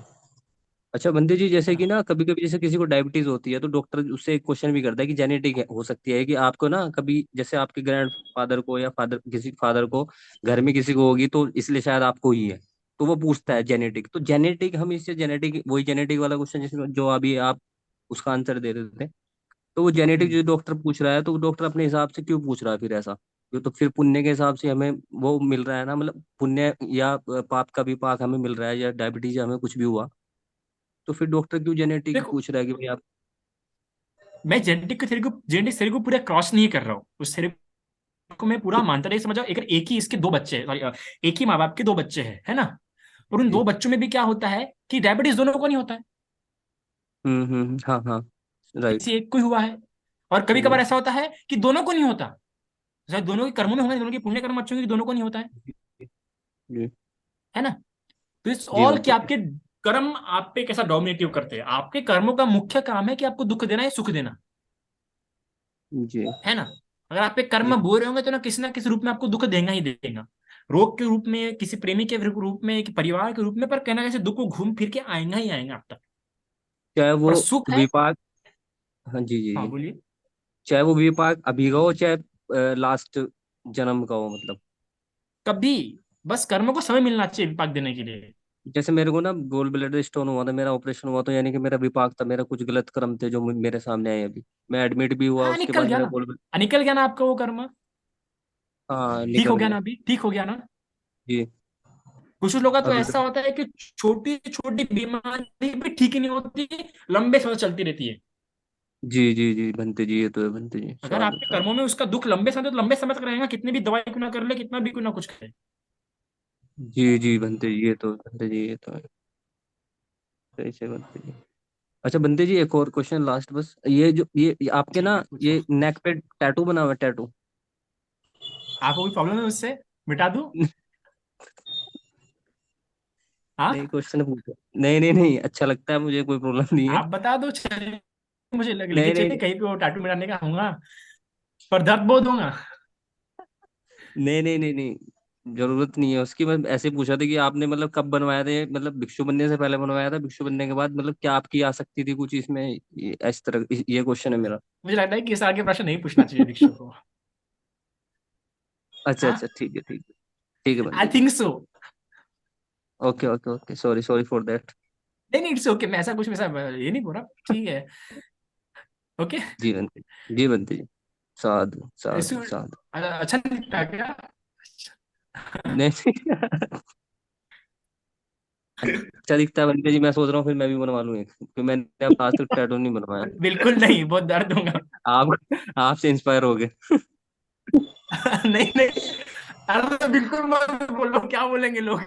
अच्छा बंते जी, जैसे कि हाँ ना कभी कभी जैसे किसी को डायबिटीज होती है तो डॉक्टर उससे एक क्वेश्चन भी करता है कि जेनेटिक हो सकती है कि आपको ना कभी जैसे आपके ग्रैंड फादर को या फादर किसी फादर को घर में किसी को होगी तो इसलिए शायद आपको ही है। तो वो पूछता है जेनेटिक, तो जेनेटिक हम इससे जेनेटिक वही जेनेटिक वाला क्वेश्चन जिसमें जो अभी आप उसका आंसर दे रहे थे, तो वो जेनेटिक हम्म। जो डॉक्टर पूछ रहा है तो वो डॉक्टर अपने हिसाब से क्यों पूछ रहा है फिर ऐसा? ये तो फिर पुण्य के हिसाब से हमें वो मिल रहा है ना, मतलब पुण्य या पाप का विपाक हमें मिल रहा है या डायबिटीज हमें कुछ भी हुआ, तो फिर डॉक्टर क्यों जेनेटिक देखो, पूछ रहा है कि भाई आप? मैं जेनेटिक थ्योरी को पूरा क्रॉस नहीं कर रहा हूँ, उस थ्योरी को मैं पूरा मानता नहीं। समझो अगर एक ही इसके दो बच्चे हैं, सॉरी एक ही माँ बाप के दो बच्चे हैं, है ना। और उन जी दो बच्चों में भी क्या होता है कि डायबिटीज दोनों को नहीं होता है, हाँ हाँ राइट। किसी एक को ही हुआ है। और कभी जी कभार ऐसा होता है कि दोनों को नहीं होता, शायद दोनों के कर्मों में होंगे, दोनों के पुण्य कर्म अच्छे होंगे, दोनों को नहीं होता जी है ना। तो इट्स जी ऑल कि बनते जी। आपके कर्म आप पे कैसा डोमिनेटिव करते हैं। आपके कर्मों का मुख्य काम है कि आपको दुख देना या सुख देना, जी है ना। अगर आप पे कर्म जी बुरे होंगे तो ना किसी रूप में आपको दुख देगा ही देगा। रोग के रूप में, किसी प्रेमी के रूप में, कि परिवार के रूप में, पर कहना कैसे दुख को घूम फिर के आएगा ही आएगा आप तक। चाहे वो पर सुख है, विपाक, हाँ जी जी हाँ जी, बोलिए। चाहे वो विपाक अभी का हो चाहे लास्ट जन्म का हो, मतलब कभी बस कर्म को समय मिलना चाहिए विपाक देने के लिए। जैसे मेरे को ना गोल ब्लैडर स्टोन हुआ था, मेरा ऑपरेशन हुआ, तो यानी कि मेरा विपाक था, मेरा कुछ गलत कर्म थे जो मेरे सामने आए अभी। मैं एडमिट भी हुआ, हाँ उसके निकल बाद गया मेरा ना, गोल। निकल गया ना आपका वो कर्म, हाँ ठीक हो निकल गया गया। ना, अभी ठीक हो गया ना। जी कुछ लोगों का तो अभी तो ऐसा होता है कि छोटी छोटी बीमारी भी ठीक नहीं होती, लंबे समय चलती रहती है। जी जी जी बनते जी, ये तो है बनते जी, अगर साधु आपके साधु। कर्मों में उसका दुख लंबे समय, तो लंबे समय तक रहेगा, कितनी भी दवाई क्यों ना कर ले, कितना भी क्यों ना कुछ करे। जी जी बनते जी, ये तो बनते जी, ये तो है। सही से बनते जी। अच्छा बनते जी, एक और क्वेश्चन लास्ट बस, ये आपके ठीक ना है पूछो। ये नेक पे टैटू बना हुआ है, टैटू? आपको कोई प्रॉब्लम है उससे, मिटा दूं? नहीं हाँ, क्वेश्चन पूछो। नहीं नहीं नहीं, अच्छा लगता है मुझे, कोई प्रॉब्लम नहीं है। आप बता दो, चलिए मुझे लेके नहीं नहीं चलिए कहीं पे वो टाटू मिटाने का होगा, पर दर्द बहुत होगा। नहीं नहीं नहीं नहीं जरूरत नहीं है उसकी। मैं ऐसे पूछा था कि आपने मतलब कब बनवाया था ये, मतलब भिक्षु बनने से पहले बनवाया था, भिक्षु बनने के बाद मतलब क्या आपकी आसक्ति थी कुछ इसमें, इस तरह ये क्वेश्चन है मेरा। मुझे लगता है कि इस आगे प्रश्न नहीं पूछना चाहिए भिक्षु को। अच्छा हाँ, अच्छा, ठीक है ठीक है। ठीक है आई Bunty ji. Think so. Okay okay okay, sorry sorry for that. नहीं नहीं, इट्स ओके, मैं ऐसा कुछ वैसा ये नहीं बोल रहा, ठीक है। ओके। जी बंटी, जी बंटी जी। साधु इसको साधु साधु। अच्छा नहीं लगता क्या? नहीं अच्छा दिखता है बंटी जी, मैं सोच रहा हूँ फिर मैं भी बनवा लूँ एक, क्योंकि मैंने अब आज तक टैटू नहीं बनवाया। बिल्कुल नहीं, बहुत दर्द दूंगा। आप आपसे इंस्पायर हो गए। नहीं नहीं, अरे तो बिल्कुल मत बोलो, क्या बोलेंगे लोग।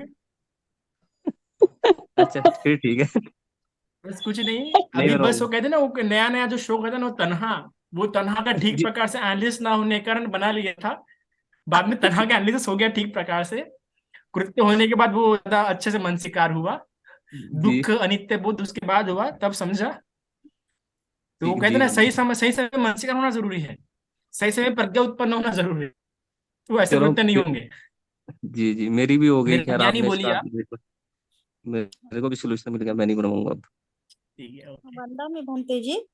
अच्छा फिर ठीक है। बस कुछ नहीं, नहीं अभी बस वो बनवाऊंगा। कहते हैं ना, वो नया नया जो शो कहते हैं ना, वो तन्हा का ठीक जी प्रकार से एनालिसिस ना होने के कारण बना लिया था। बाद में तन्हा का एनालिसिस हो गया ठीक प्रकार से, कृत्य होने के बाद वो ज्यादा अच्छे से मन शिकार हुआ। जी दुख अनित्य बोध उसके बाद हुआ, तब समझा। तो जी वो कहते हैं जी ना, बंटी। सही समय मन शिकार होना जरूरी है, सही समय प्रज्ञा उत्पन्न होना जरूरी है, तो ऐसे चलो कृत्य नहीं होंगे। जी जी, मेरी भी हो गई, मेरा खैर ज्ञानी आपने इसका बोलिए आप। मेरे को भी सोल्यूशन मिल गया, मैं नहीं बनवाऊंगा अब। ठीक है, ओके। वंदा में भंते जी,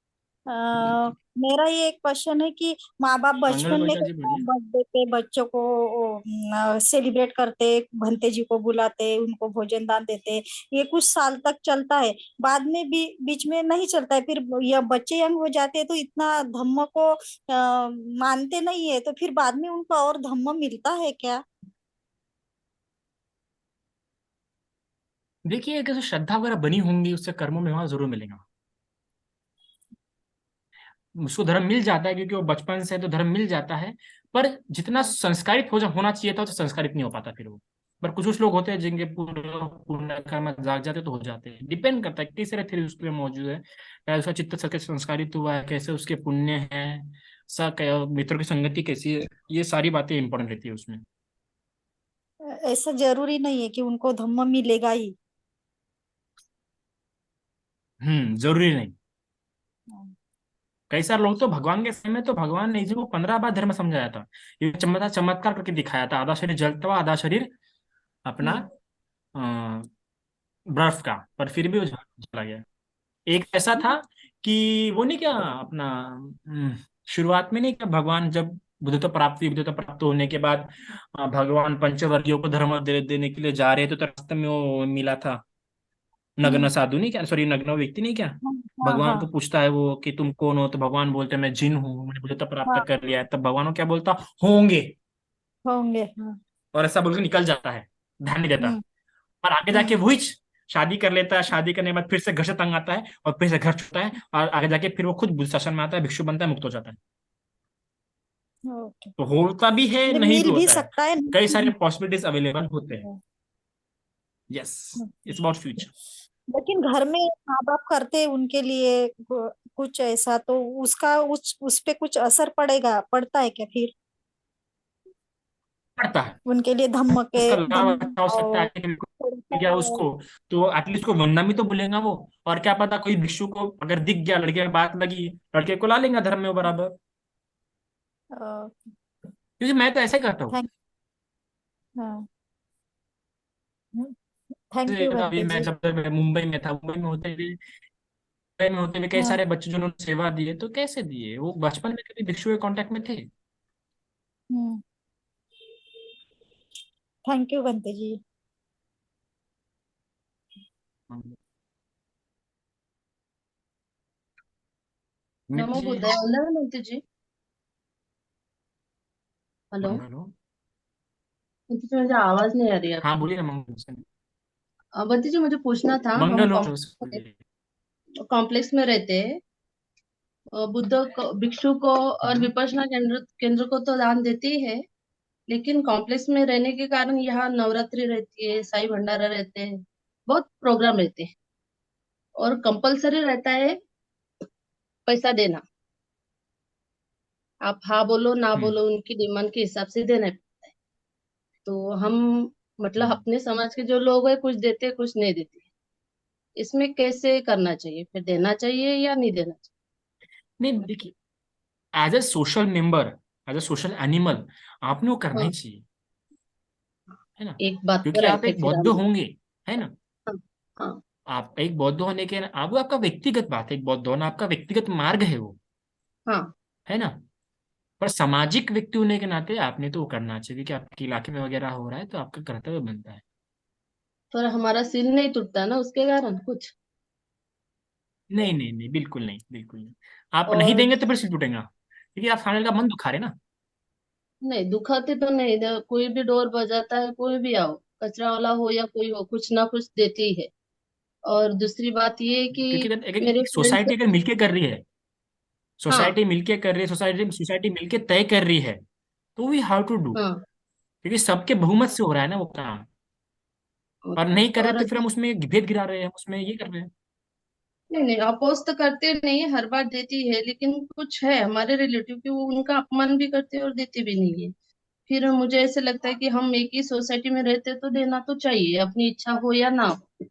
मेरा ये एक क्वेश्चन है कि माँ बाप मंगल बचपन में कोटा जी कैसा बोलिए। बर्थडे पे बच्चों को सेलिब्रेट करते, भंते जी को बुलाते, उनको भोजन दान देते, ये कुछ साल तक चलता है, बाद में भी बीच में नहीं चलता है, फिर यह बच्चे यंग हो जाते हैं तो इतना धम्म को मानते नहीं है, तो फिर बाद में उनको और धम्म मिलता है क्या? देखिए, अगर जो श्रद्धा वगैरह बनी होंगी उससे कर्मों में वहां जरूर मिलेगा। उसको धर्म मिल जाता है क्योंकि वो बचपन से है, तो धर्म मिल जाता है। पर जितना हाँ, संस्कारित होना चाहिए था, तो संस्कारित नहीं हो पाता फिर वो। पर कुछ कुछ लोग होते हैं जिनके पूरे पूर्ण कर्म जाग जाते तो हो जाते हैं, डिपेंड करता है किस तरह थ्री उसके मौजूद है, क्या उसका चित्त कैसे संस्कारित हुआ है, कैसे उसके पुण्य है, मित्रों की संगति कैसी है, ये सारी बातें इंपॉर्टेंट रहती है उसमें। ऐसा जरूरी नहीं है कि उनको धम्म मिलेगा ही। जरूरी नहीं। हाँ, कई सारे लोग तो भगवान के समय में, तो भगवान ने इसी को 15 बार धर्म समझाया था। ये चमत्कार चमत्कार करके दिखाया था, आधा शरीर जलता हुआ, आधा शरीर अपना हम्म, अ, बर्फ का, पर फिर भी वो चला गया। एक ऐसा था कि वो नहीं क्या अपना, शुरुआत में नहीं क्या, भगवान जब बुद्धत्व प्राप्त होने के बाद भगवान पंचवर्गियों को धर्म देने के लिए जा रहे थे, तो रास्ते में वो मिला था नग्न हम्म, साधु नहीं क्या, सॉरी नग्न व्यक्ति नहीं क्या। हाँ भगवान हाँ को पूछता है वो कि तुम कौन हो, तो भगवान बोलते हैं मैं जिन हूँ, मैंने बुद्धत्व प्राप्त हाँ, कर लिया है। तब भगवान को क्या बोलता, होंगे, होंगे, हाँ, और ऐसा बोल के निकल जाता है, ध्यान नहीं देता। हम्म, और आगे जाके हम्म, वही शादी कर लेता है, शादी करने के बाद फिर से घर से तंग आता है, और फिर से घर छूटता है, और आगे जाके फिर वो खुद बुद्धाश्रम में आता है, भिक्षु बनता है, मुक्त हो जाता है। ओके। तो होता भी है, ये नहीं भी मिल भी होता है, सकता है, कई नहीं सारे भी पॉसिबिलिटीज अवेलेबल होते हैं। सकता यस, है। It's about future. लेकिन घर में माँ बाप करते हैं उनके लिए कुछ ऐसा, तो उसका उस पे कुछ असर पड़ता है क्या फिर पड़ता है, उनके लिए धम्म के उसका लाभ धम्म अच्छा हो सकता है, और आगे थोड़ा मिल गया सा, उसको, तो एटलीस्ट को वंदना भी तो बोलेगा वो। और क्या पता कोई भिक्षु को अगर दिख गया, लड़के में बात लगी, लड़के को ला लेगा धर्म में वो बराबर। क्योंकि मैं तो ऐसे करता हूँ। थैंक थैंक यू अभी भंते मैं जी। जब मैं मुंबई में था, मुंबई में होते हुए कई हाँ, सारे बच्चे जिन्होंने सेवा दिए, तो कैसे दिए, वो बचपन में कभी भिक्षु के कांटेक्ट में थे। थैंक यू भंते जी। मित्र नमो जी। बुद्धाय, वंदना भंते जी। हेलो मंगल हो। भंते जी, मुझे आवाज नहीं आ रही है हाँ आपकी। बोलिए ना, मंगल से। भंते जी, मुझे पूछना था, हम मंगल हो उसके लिए। कॉम्प्लेक्स में रहते हैं। भिक्षु को और हम्म। विपश्यना केंद्र केंद्र को तो दान देते ही है, लेकिन कॉम्प्लेक्स में रहने के कारण यहाँ नवरात्रि रहती है, साई भंडारा रहते हैं, बहुत प्रोग्राम रहते हैं, और कंपलसरी रहता है पैसा देना। आप हाँ बोलो ना हम्म। बोलो, उनकी डिमांड के हिसाब से देना है। तो हम मतलब हम्म। अपने समाज के जो लोग हैं, कुछ देते कुछ नहीं देते, इसमें कैसे करना चाहिए, फिर देना चाहिए या नहीं देना चाहिए? नहीं देखिए, as a social member, as a social animal, आपने वो करना हाँ, ही चाहिए। है ना, एक बात क्योंकि पर आए आप थे एक फिर बौद्ध हम। होंगे, है ना। हाँ हाँ आप एक बौद्ध होने के आप, वो आपका व्यक्तिगत बात है, एक बौद्ध होना आपका व्यक्तिगत मार्ग है वो, हाँ। है ना। पर सामाजिक व्यक्ति होने के नाते आपने तो वो करना चाहिए कि आपके इलाके में वगैरह हो रहा है तो आपका कर्तव्य बनता है। पर हमारा सिर नहीं टूटता ना उसके कारण कुछ। नहीं नहीं नहीं, बिल्कुल नहीं, बिल्कुल नहीं। आप नहीं और देंगे तो फिर सिर टूटेगा, क्योंकि आप सामने का मन दुखा रहे ना। नहीं दुखाते तो नहीं, कोई भी डोर बजाता है, कोई भी आओ, कचरा वाला हो या कोई हो, कुछ ना कुछ देते ही है। और दूसरी बात ये है क्योंकि कि अगर मेरे एक फ्रेंड्स। सोसाइटी अगर मिलके कर रही है, हाँ सोसाइटी मिलके कर रही है, सोसाइटी सोसाइटी मिलके तय कर रही है, तो वी हाउ टू डू, हाँ। क्योंकि सबके बहुमत से हो रहा है ना वो काम। और नहीं कर रहे और तो फिर हम उसमें भेद गिरा रहे हैं, हम उसमें ये कर रहे हैं। नहीं नहीं, अपोज तो करते नहीं है, हर बार देती है, लेकिन कुछ है हमारे रिलेटिव की वो उनका अपमान भी करते हैं और देते भी नहीं है। फिर मुझे ऐसे लगता है कि हम एक ही सोसाइटी में रहते तो देना तो चाहिए, अपनी इच्छा हो या ना हो।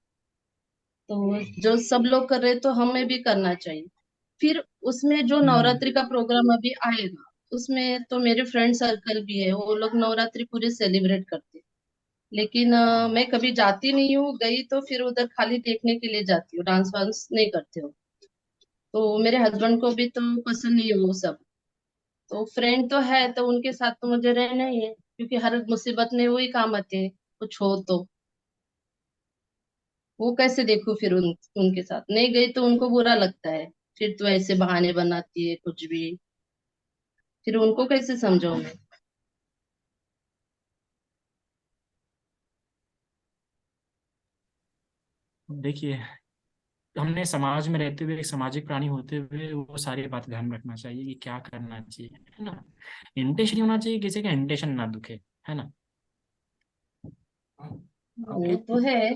तो जो सब लोग कर रहे तो हमें भी करना चाहिए। फिर उसमें जो हम्म। नवरात्रि का प्रोग्राम अभी आएगा, उसमें तो मेरे फ्रेंड सर्कल भी है, वो लोग नवरात्रि पूरे सेलिब्रेट करते हैं। लेकिन मैं कभी जाती नहीं हूँ, गई तो फिर उधर खाली देखने के लिए जाती हूँ, डांस वांस नहीं करते हो। तो मेरे हस्बैंड को भी तो पसंद नहीं है वो सब। तो फ्रेंड तो है तो उनके साथ तो मुझे रहना ही है, क्योंकि हर मुसीबत में वही काम आते हैं, कुछ हो तो। वो कैसे देखूं फिर उनके साथ नहीं गई तो उनको बुरा लगता है, फिर तो ऐसे बहाने बनाती है कुछ भी, फिर उनको कैसे समझाऊं मैं। देखिए, हमने समाज में रहते हुए, एक सामाजिक प्राणी होते हुए, वो सारी बातें ध्यान रखना चाहिए कि क्या करना चाहिए, है ना। इंटेंशन होना चाहिए, किसी का इंटेंशन ना दुखे, है ना। वो तो है,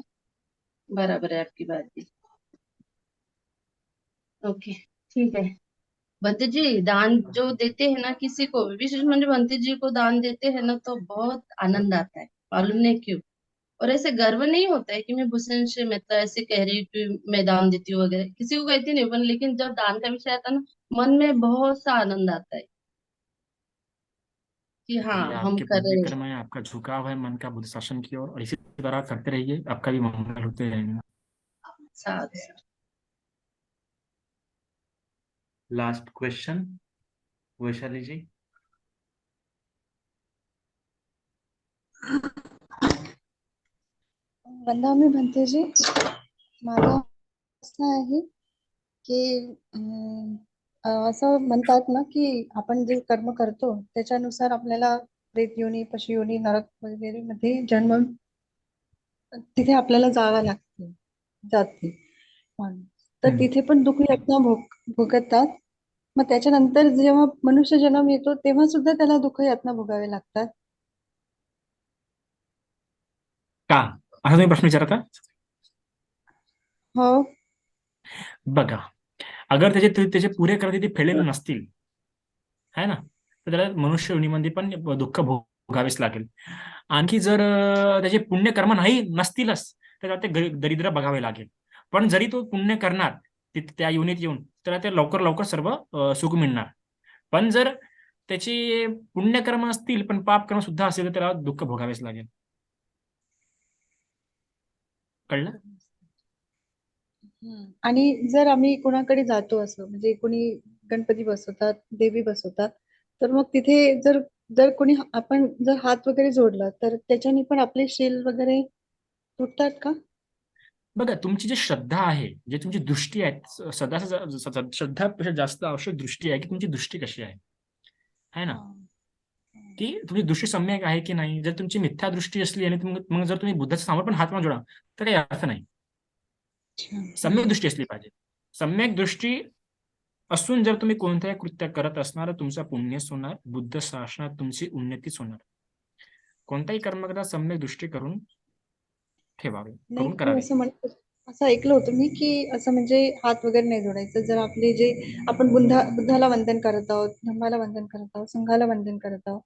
बराबर है आपकी बात भी। ओके, ठीक है। भंते जी दान जो देते हैं ना किसी को भी, विशेष म्हणजे भंते जी को दान देते हैं ना, तो बहुत आनंद आता है, मालूम नहीं क्यों। और ऐसे गर्व नहीं होता है कि मैं भूषण से मतलब ऐसे कह रही हूँ कि मैं दान देती हूँ वगैरह, किसी को कहती नहीं, पर लेकिन जब दान का विषय आता है ना, मन में बहुत सा आनंद आता है कि हाँ ये हम आपके कर पुण्य रहे हैं। कर्म है, आपका झुकाव है मन का बुद्ध शासन की ओर, और इसी तरह करते रहिए, आपका भी मंगल होते रहेगा। साथ। लास्ट क्वेश्चन, वैशाली जी। वंदामी भंतेजी, माझा प्रश्न आहे की असं म्हणतात ना की आपण जे कर्म करतो त्याच्यानुसार आपल्याला प्रेत योनी, पशु योनी, नरक वगैरे मध्ये जन्म तिथे आपल्याला जावं लागते जाते माणूस. तर हम्म। तिथे पण दुःख यातना भोगतात. मग त्याच्यानंतर जेव्हा मनुष्य जन्म येतो तेव्हा सुद्धा त्याला दुःख यातना भोगावे लागतात. का असा तुम्ही प्रश्न विचारता का? हो. बघा, अगर त्याचे पुरे कर्म तिथे फेडलेले नसतील, है ना, तर त्याला मनुष्य योनीमध्ये पण दुःख भोगावेच लागेल. आणखी जर त्याचे पुण्यकर्म नाही नसतीलच, तर त्याला ते दरिद्र बघावे लागेल. पण जरी तो पुण्य करणार त्या योनीत येऊन, तर ते लवकर लवकर सर्व सुख मिळणार. पण जर त्याचे पुण्यकर्म असतील पण पापकर्म सुद्धा असेल, तर त्याला दुःख भोगावेच लागेल. कळलं? आणि जर आम्ही कोणाकडे जातो असं म्हणजे कोणी गणपती बसवतात, देवी बसवतात, तर मग तिथे जर जर कोणी आपण जर हात वगैरे जोडला तर त्याच्याने पण आपले शील वगैरे तुटतात का? बघा, तुमची जी श्रद्धा आहे, जे तुमची दृष्टी आहे, श्रद्धापेक्षा जास्त आवश्यक दृष्टी आहे की तुमची दृष्टी कशी आहे, है ना. की तुमची दृष्टी सम्यक आहे की नाही. जर तुमची मिथ्या दृष्टी असली आणि मग जर तुम्ही बुद्धाच्या समोर पण हात पण जोडा, तर काही अर्थ नाही. सम्यक दृष्टी असली पाहिजे. सम्यक दृष्टी असून जर तुम्ही कोणत्याही कृत्य करत असणार, तुमचा पुण्यच होणार, बुद्ध शासनात तुमची उन्नतीच होणार. कोणताही कर्म करता सम्यक दृष्टी करून ठेवावे, नाही, करून मी करावे. असं म्हणत असं ऐकलं होतं मी की असं म्हणजे हात वगैरे नाही जोडायचं. जर आपले जे आपण बुद्धाला वंदन करत आहोत, धम्माला वंदन करत आहोत, संघाला वंदन करत आहोत,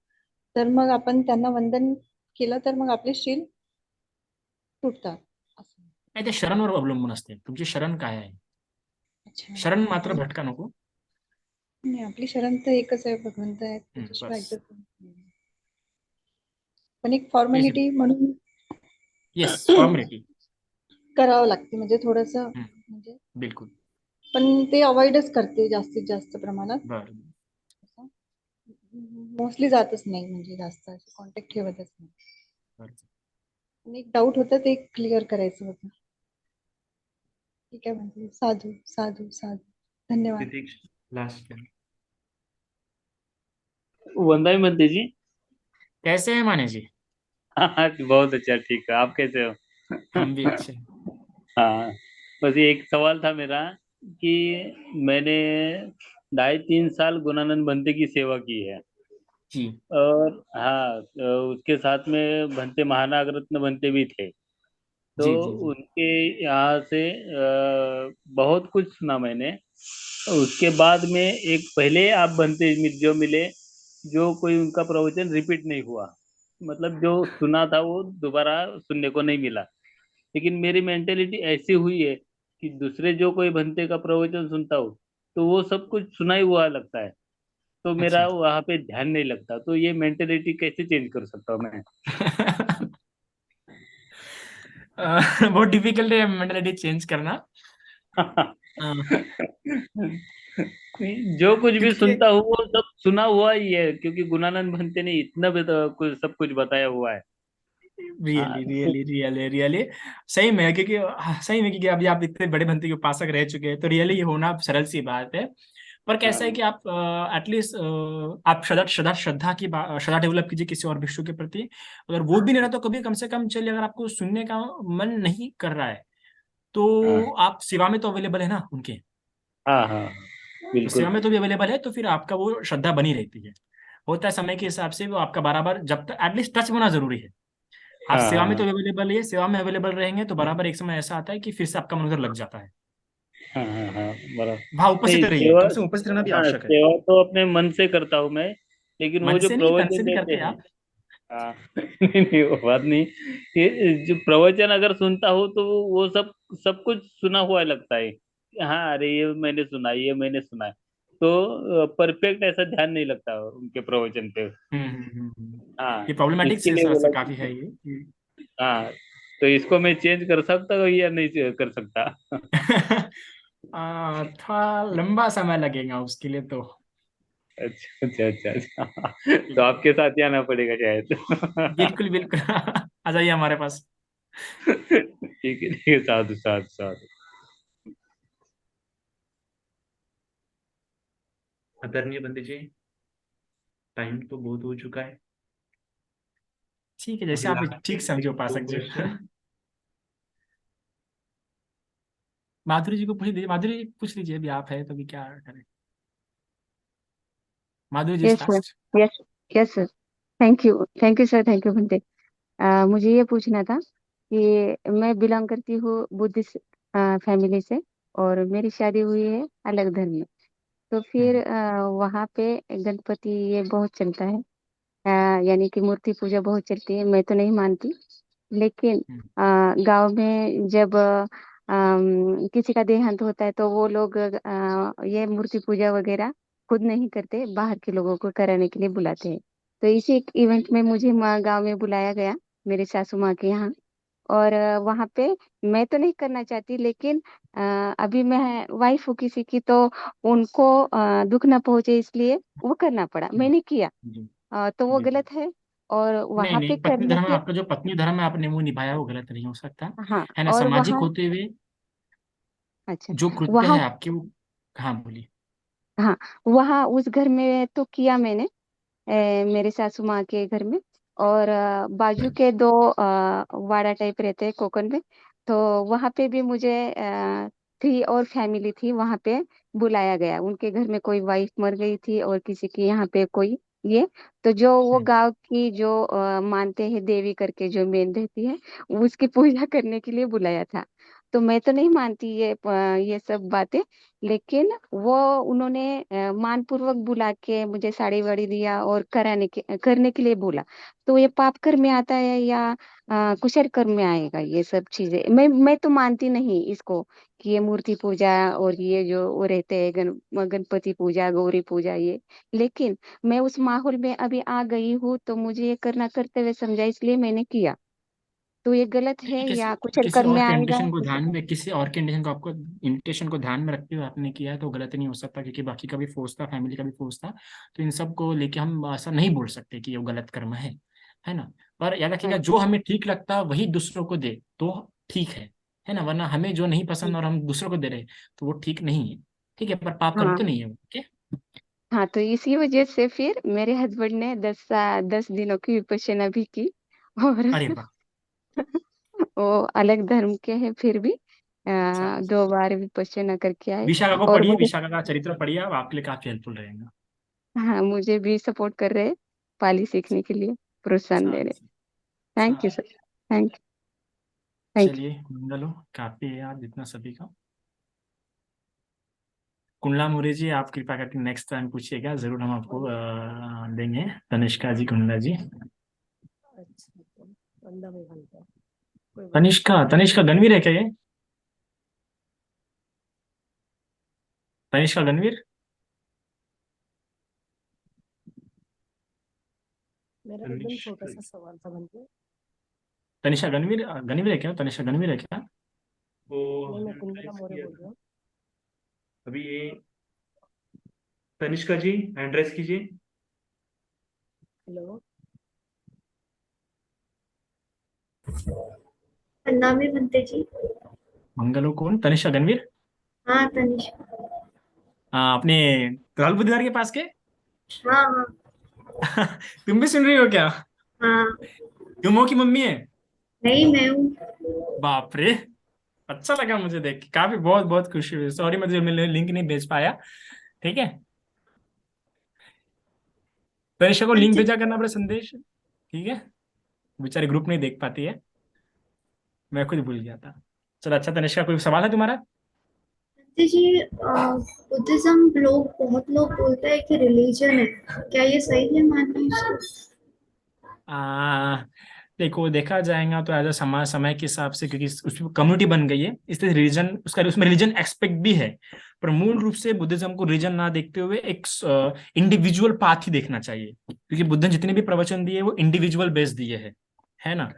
तर मग आपण त्यांना वंदन केलं तर मग आपले शील तुटतात असं. नाही, ते शरणवर अवलंबून असते, तुमची शरण काय आहे. अच्छा. शरण मात्र आणि भटका नको. नाही, आपली शरण तर एकच आहे, भगवंत आहे, त्याच्याशिवाय बस. ऐकत नाही. पण एक फॉर्मॅलिटी म्हणून येस, फॉर्मॅलिटी. करावं लागते, म्हणजे थोडंसं म्हणजे बिलकुल. पण ते अवॉइडच करते जास्तीत जास्त प्रमाणात. बरं. मोस्टली जातच नाही, म्हणजे जास्त कॉन्टॅक्ट ठेवतच नाही. बरं. आणि एक डाऊट होता ते क्लिअर करायचं होतं. ठीक आहे म्हणजे साधू साधू साधू. धन्यवाद. प्रतीक्षा, लास्ट. वंदना बनते जी। कैसे हैं माने जी? हाँ बहुत अच्छा, ठीक है। आप कैसे हो? हम भी अच्छे हैं. हाँ, बस ये एक सवाल था मेरा कि मैंने 2.5-3 साल गुणानंद भंते की सेवा की है। जी और हाँ, उसके साथ में भंते महानाग रत्न भंते भी थे। तो जी जी जी. उनके यहाँ से बहुत कुछ सुना मैंने। उसके बाद में एक पहले आप भंते जो मिले, जो कोई उनका प्रवचन रिपीट नहीं हुआ, मतलब जो सुना था वो दोबारा सुनने को नहीं मिला। लेकिन मेरी मेंटेलिटी ऐसी हुई है कि दूसरे जो कोई भंते का प्रवचन सुनता हूँ तो वो सब कुछ सुना ही हुआ लगता है, तो अच्छा. मेरा वहाँ पे ध्यान नहीं लगता। तो ये मेंटेलिटी कैसे चेंज कर सकता हूँ मैं? बहुत डिफिकल्ट है मेंटालिटी चेंज करना. अ, जो कुछ भी क्योंकि सुनता हूँ वो सब सुना हुआ ही है, क्योंकि गुणानंद भंते ने इतना भी तो कुछ सब कुछ बताया हुआ है। हाँ रियली रियली रियली रियली सही में, क्योंकि सही में, क्योंकि अभी आप इतने बड़े भंते के उपासक रह चुके हैं, तो रियली ये होना सरल सी बात है. पर कैसा है हाँ कि आप एटलीस्ट आप श्रद्धा श्रद्धा श्रद्धा की श्रद्धा डेवलप कीजिए किसी और भिक्षु के प्रति. अगर वो भी नहीं रहा तो कभी कम से कम चलिए, अगर आपको सुनने का मन नहीं कर रहा है हाँ तो आप सेवा में तो अवेलेबल है ना उनके. हाँ हाँ, तो सेवा बिल्कुल। में तो भी अवेलेबल है, तो फिर आपका वो श्रद्धा बनी रहती है. होता है समय के हिसाब से वो आपका बराबर, जब तक एटलीस्ट टच होना जरूरी है. आप हाँ सेवा में तो हाँ अवेलेबल है, सेवा में अवेलेबल रहेंगे तो बराबर एक समय ऐसा आता है कि फिर से आपका मन उधर लग जाता है. हाँ हाँ हाँ, बराबर। वहाँ नहीं, उपस्थित रहिए, सेवा, कम से कम उपस्थित रहना भी हाँ आवश्यक है. सेवा तो अपने मन से करता हूँ मैं, लेकिन वो मन जो से नहीं, तन से प्रवचन भी देते करते हैं हैं। आप. हाँ नहीं नहीं, वो बात नहीं। ये जो प्रवचन अगर सुनता हूँ तो वो सब सब कुछ सुना हुआ लगता है। हाँ, अरे ये मैंने सुना, ये मैंने सुना है। तो परफेक्ट ऐसा ध्यान नहीं लगता उनके प्रवचन पे। हाँ, ये प्रॉब्लमेटिक इसके से लिए बोला काफी है कि ये. हाँ, तो इसको मैं चेंज कर सकता हूँ या नहीं कर सकता? थोड़ा लंबा समय लगेगा उसके लिए तो. अच्छा अच्छा अच्छा अच्छा। तो आपके साथ ही आना पड़ेगा शायद। बिल्कुल बिल्कुल. आ जाइए हमारे पास. ठीक है ठीक है, साधु साधु साधु। आदरणीय पंडित जी, टाइम तो बहुत हो चुका है। ठीक है, जैसे अभी आप लास्ट ठीक समझो दो उपासक जी. क्वेश्चन। माधुरी जी को पूछ लीजिए, माधुरी जी पूछ लीजिए, अभी आप है तो अभी क्या करें. Madhuri ji yes sir. Last. Yes. Yes sir. Thank you sir, thank you बनते। मुझे ये पूछना था कि मैं बिलोंग करती हूँ बुद्धिस्ट फैमिली से, और मेरी शादी हुई है अलग धर्म में। तो फिर वहाँ पे गणपति ये बहुत चलता है, यानी कि मूर्ति पूजा बहुत चलती है। मैं तो नहीं मानती, लेकिन गांव में जब किसी का देहांत होता है तो वो लोग ये मूर्ति पूजा वगैरह खुद नहीं करते, बाहर के लोगों को कराने के लिए बुलाते हैं। तो इसी एक इवेंट में मुझे गांव में बुलाया गया, मेरे सासू माँ के यहाँ। और वहाँ पे मैं तो नहीं करना चाहती, लेकिन अभी मैं वाइफ हूँ किसी की, तो उनको दुख ना पहुंचे इसलिए वो करना पड़ा, मैंने किया। जी तो वो जी जी. गलत है? और नहीं वहां पे नहीं, पत्नी करने धर्म में के, आपका जो पत्नी धर्म में आपने वो निभाया वो गलत नहीं हो सकता हाँ, है ना. और सामाजिक वहाँ, होते हुए अच्छा, जो कृत्य वहाँ, है आपके वो. हाँ बोलिए. हाँ, वहाँ उस घर में तो किया मैंने, मेरे सासू माँ के घर में। और बाजू के दो वाड़ा टाइप रहते हैं कोकन में, तो वहाँ पे भी मुझे थी और फैमिली थी वहाँ पे, बुलाया गया। उनके घर में कोई वाइफ मर गई थी और किसी की यहाँ पे कोई ये, तो जो वो गांव की जो मानते हैं देवी करके जो मेन रहती है, उसकी पूजा करने के लिए बुलाया था। तो मैं तो नहीं मानती ये सब बातें, लेकिन वो उन्होंने मानपूर्वक बुला के मुझे साड़ी वाड़ी दिया और करने के लिए बोला। तो ये पाप कर्म में आता है या कुशल कर्म में आएगा? ये सब चीजें मैं तो मानती नहीं इसको, कि ये मूर्ति पूजा और ये जो वो रहते हैं गणपति पूजा, गौरी पूजा, ये। लेकिन मैं उस माहौल में अभी आ गई हूँ, तो मुझे ये करना कर्तव्य समझा, इसलिए मैंने किया। तो ये गलत है किसी या कुशल किसी कर्म और में के आएगा? इंटेंशन को ध्यान में किसी और के इंटेंशन को आपको इंटेंशन को ध्यान में रखते हुए आपने किया है तो गलत नहीं हो सकता, क्योंकि बाकी का भी फोर्स था, फैमिली का भी फोर्स था। तो इन सब को लेके हम ऐसा नहीं बोल सकते कि ये गलत कर्म है ना। पर याद रखिएगा, हाँ जो हमें ठीक लगता है वही दूसरों को दे तो ठीक है ना। वरना हमें जो नहीं पसंद और हम दूसरों को दे रहे तो वो ठीक नहीं है। ठीक है, पर पाप कर्म हाँ तो नहीं है। ओके। हाँ। तो इसी वजह से फिर मेरे हस्बैंड ने 10 दिनों की विपश्यना भी की। और अरे वाह। वो अलग धर्म के हैं, फिर भी अच्छा, 2 बार विपश्यना करके आए। विशाखा को और पढ़िए, मुझे, विशाखा का चरित्र पढ़िए, आप आपके लिए काफी हेल्पफुल रहेगा। हाँ, मुझे भी सपोर्ट कर रहे हैं पाली सीखने के लिए, प्रोत्साहन अच्छा दे रहे। अच्छा थैंक यू अच्छा। सर। Thank thank you. चलिए मंगल हो, काफी है यार जितना सभी का। कुंडला मोरे जी, आप कृपा करके नेक्स्ट टाइम पूछिएगा, जरूर हम आपको देंगे। तनिष्का जी, कुंडला जी। तनिष्का, तनिष्का गणवीर है क्या ये? तनिष्का गणवीर? तनिष्का गणवीर, गणवीर है क्या? तनिष्का गणवीर है क्या? वो हमने एड्रेस किया था अभी ये। तनिष्का जी हैंड रेस कीजिए। नामी बनते जी। मंगल हो कौन? तनिष्का गणवीर? हाँ तनिष्का। अपने लाल बुधवार के पास के? हाँ हाँ तुम भी सुन रही हो क्या? हाँ। तुम हो कि मम्मी है? नहीं मैं हूँ। बाप रे, अच्छा लगा मुझे देख के, काफी बहुत बहुत खुशी हुई। सॉरी मैं लिंक नहीं भेज पाया। ठीक है, तनिष्का को लिंक अंते भेजा करना, अपना संदेश। ठीक है, बेचारे ग्रुप नहीं देख पाती है, मैं खुद भूल गया था। चलो अच्छा, तनिष्का कोई सवाल है तुम्हारा? जी, बुद्धिज्म लोग बहुत लोग बोलते हैं कि रिलीजन है, क्या ये सही है मानना इसको? आ, देखो, देखा जाएगा तो एज अ समाज समय के हिसाब से, क्योंकि उसमें कम्युनिटी बन गई है, इसलिए रिलीजन उसका, उसमें रिलीजन एक्सपेक्ट भी है। पर मूल रूप से बुद्धिज्म को रिलीजन ना देखते हुए एक इंडिविजुअल पाथ ही देखना चाहिए, क्योंकि बुद्ध ने जितने भी प्रवचन दिए वो इंडिविजुअल बेस दिए है ना।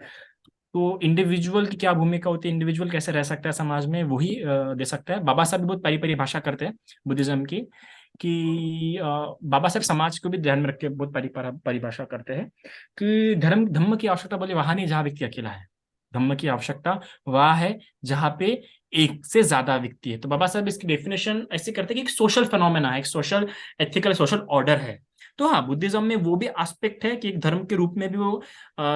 तो इंडिविजुअल की क्या भूमिका होती है, इंडिविजुअल कैसे रह सकता है समाज में, वही दे सकता है। बाबा साहब भी बहुत परिभाषा करते हैं बुद्धिज्म की, कि बाबा साहब समाज को भी ध्यान में रख के बहुत परिभाषा करते हैं कि धम्म की आवश्यकता बोले वहां नहीं जहाँ व्यक्ति अकेला है। धम्म की आवश्यकता वहां है जहाँ पे एक से ज्यादा व्यक्ति है। तो बाबा साहब इसकी डेफिनेशन ऐसे करते हैं कि एक सोशल फेनोमेना है, एक सोशल एथिकल सोशल ऑर्डर है। तो हाँ, बुद्धिज्म में वो भी एस्पेक्ट है कि एक धर्म के रूप में भी वो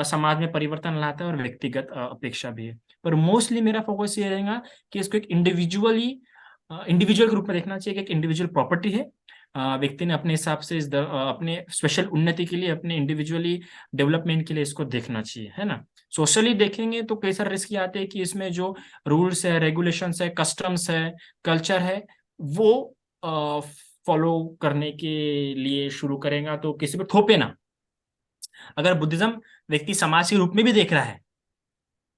समाज में परिवर्तन लाता है और व्यक्तिगत अपेक्षा भी है। पर मोस्टली मेरा फोकस ये रहेगा कि इसको एक इंडिविजुअल के रूप में देखना चाहिए कि एक इंडिविजुअल प्रॉपर्टी है। व्यक्ति ने अपने हिसाब से अपने स्पेशल उन्नति के लिए, अपने इंडिविजुअली डेवलपमेंट के लिए इसको देखना चाहिए, है ना। सोशली देखेंगे तो कई सारे रिस्क आते हैं कि इसमें जो रूल्स है, रेगुलेशंस है, कस्टम्स है, कल्चर है, वो फॉलो करने के लिए शुरू करेगा तो किसी पे थोपे ना। अगर बुद्धिज्म व्यक्ति समाज के रूप में भी देख रहा है,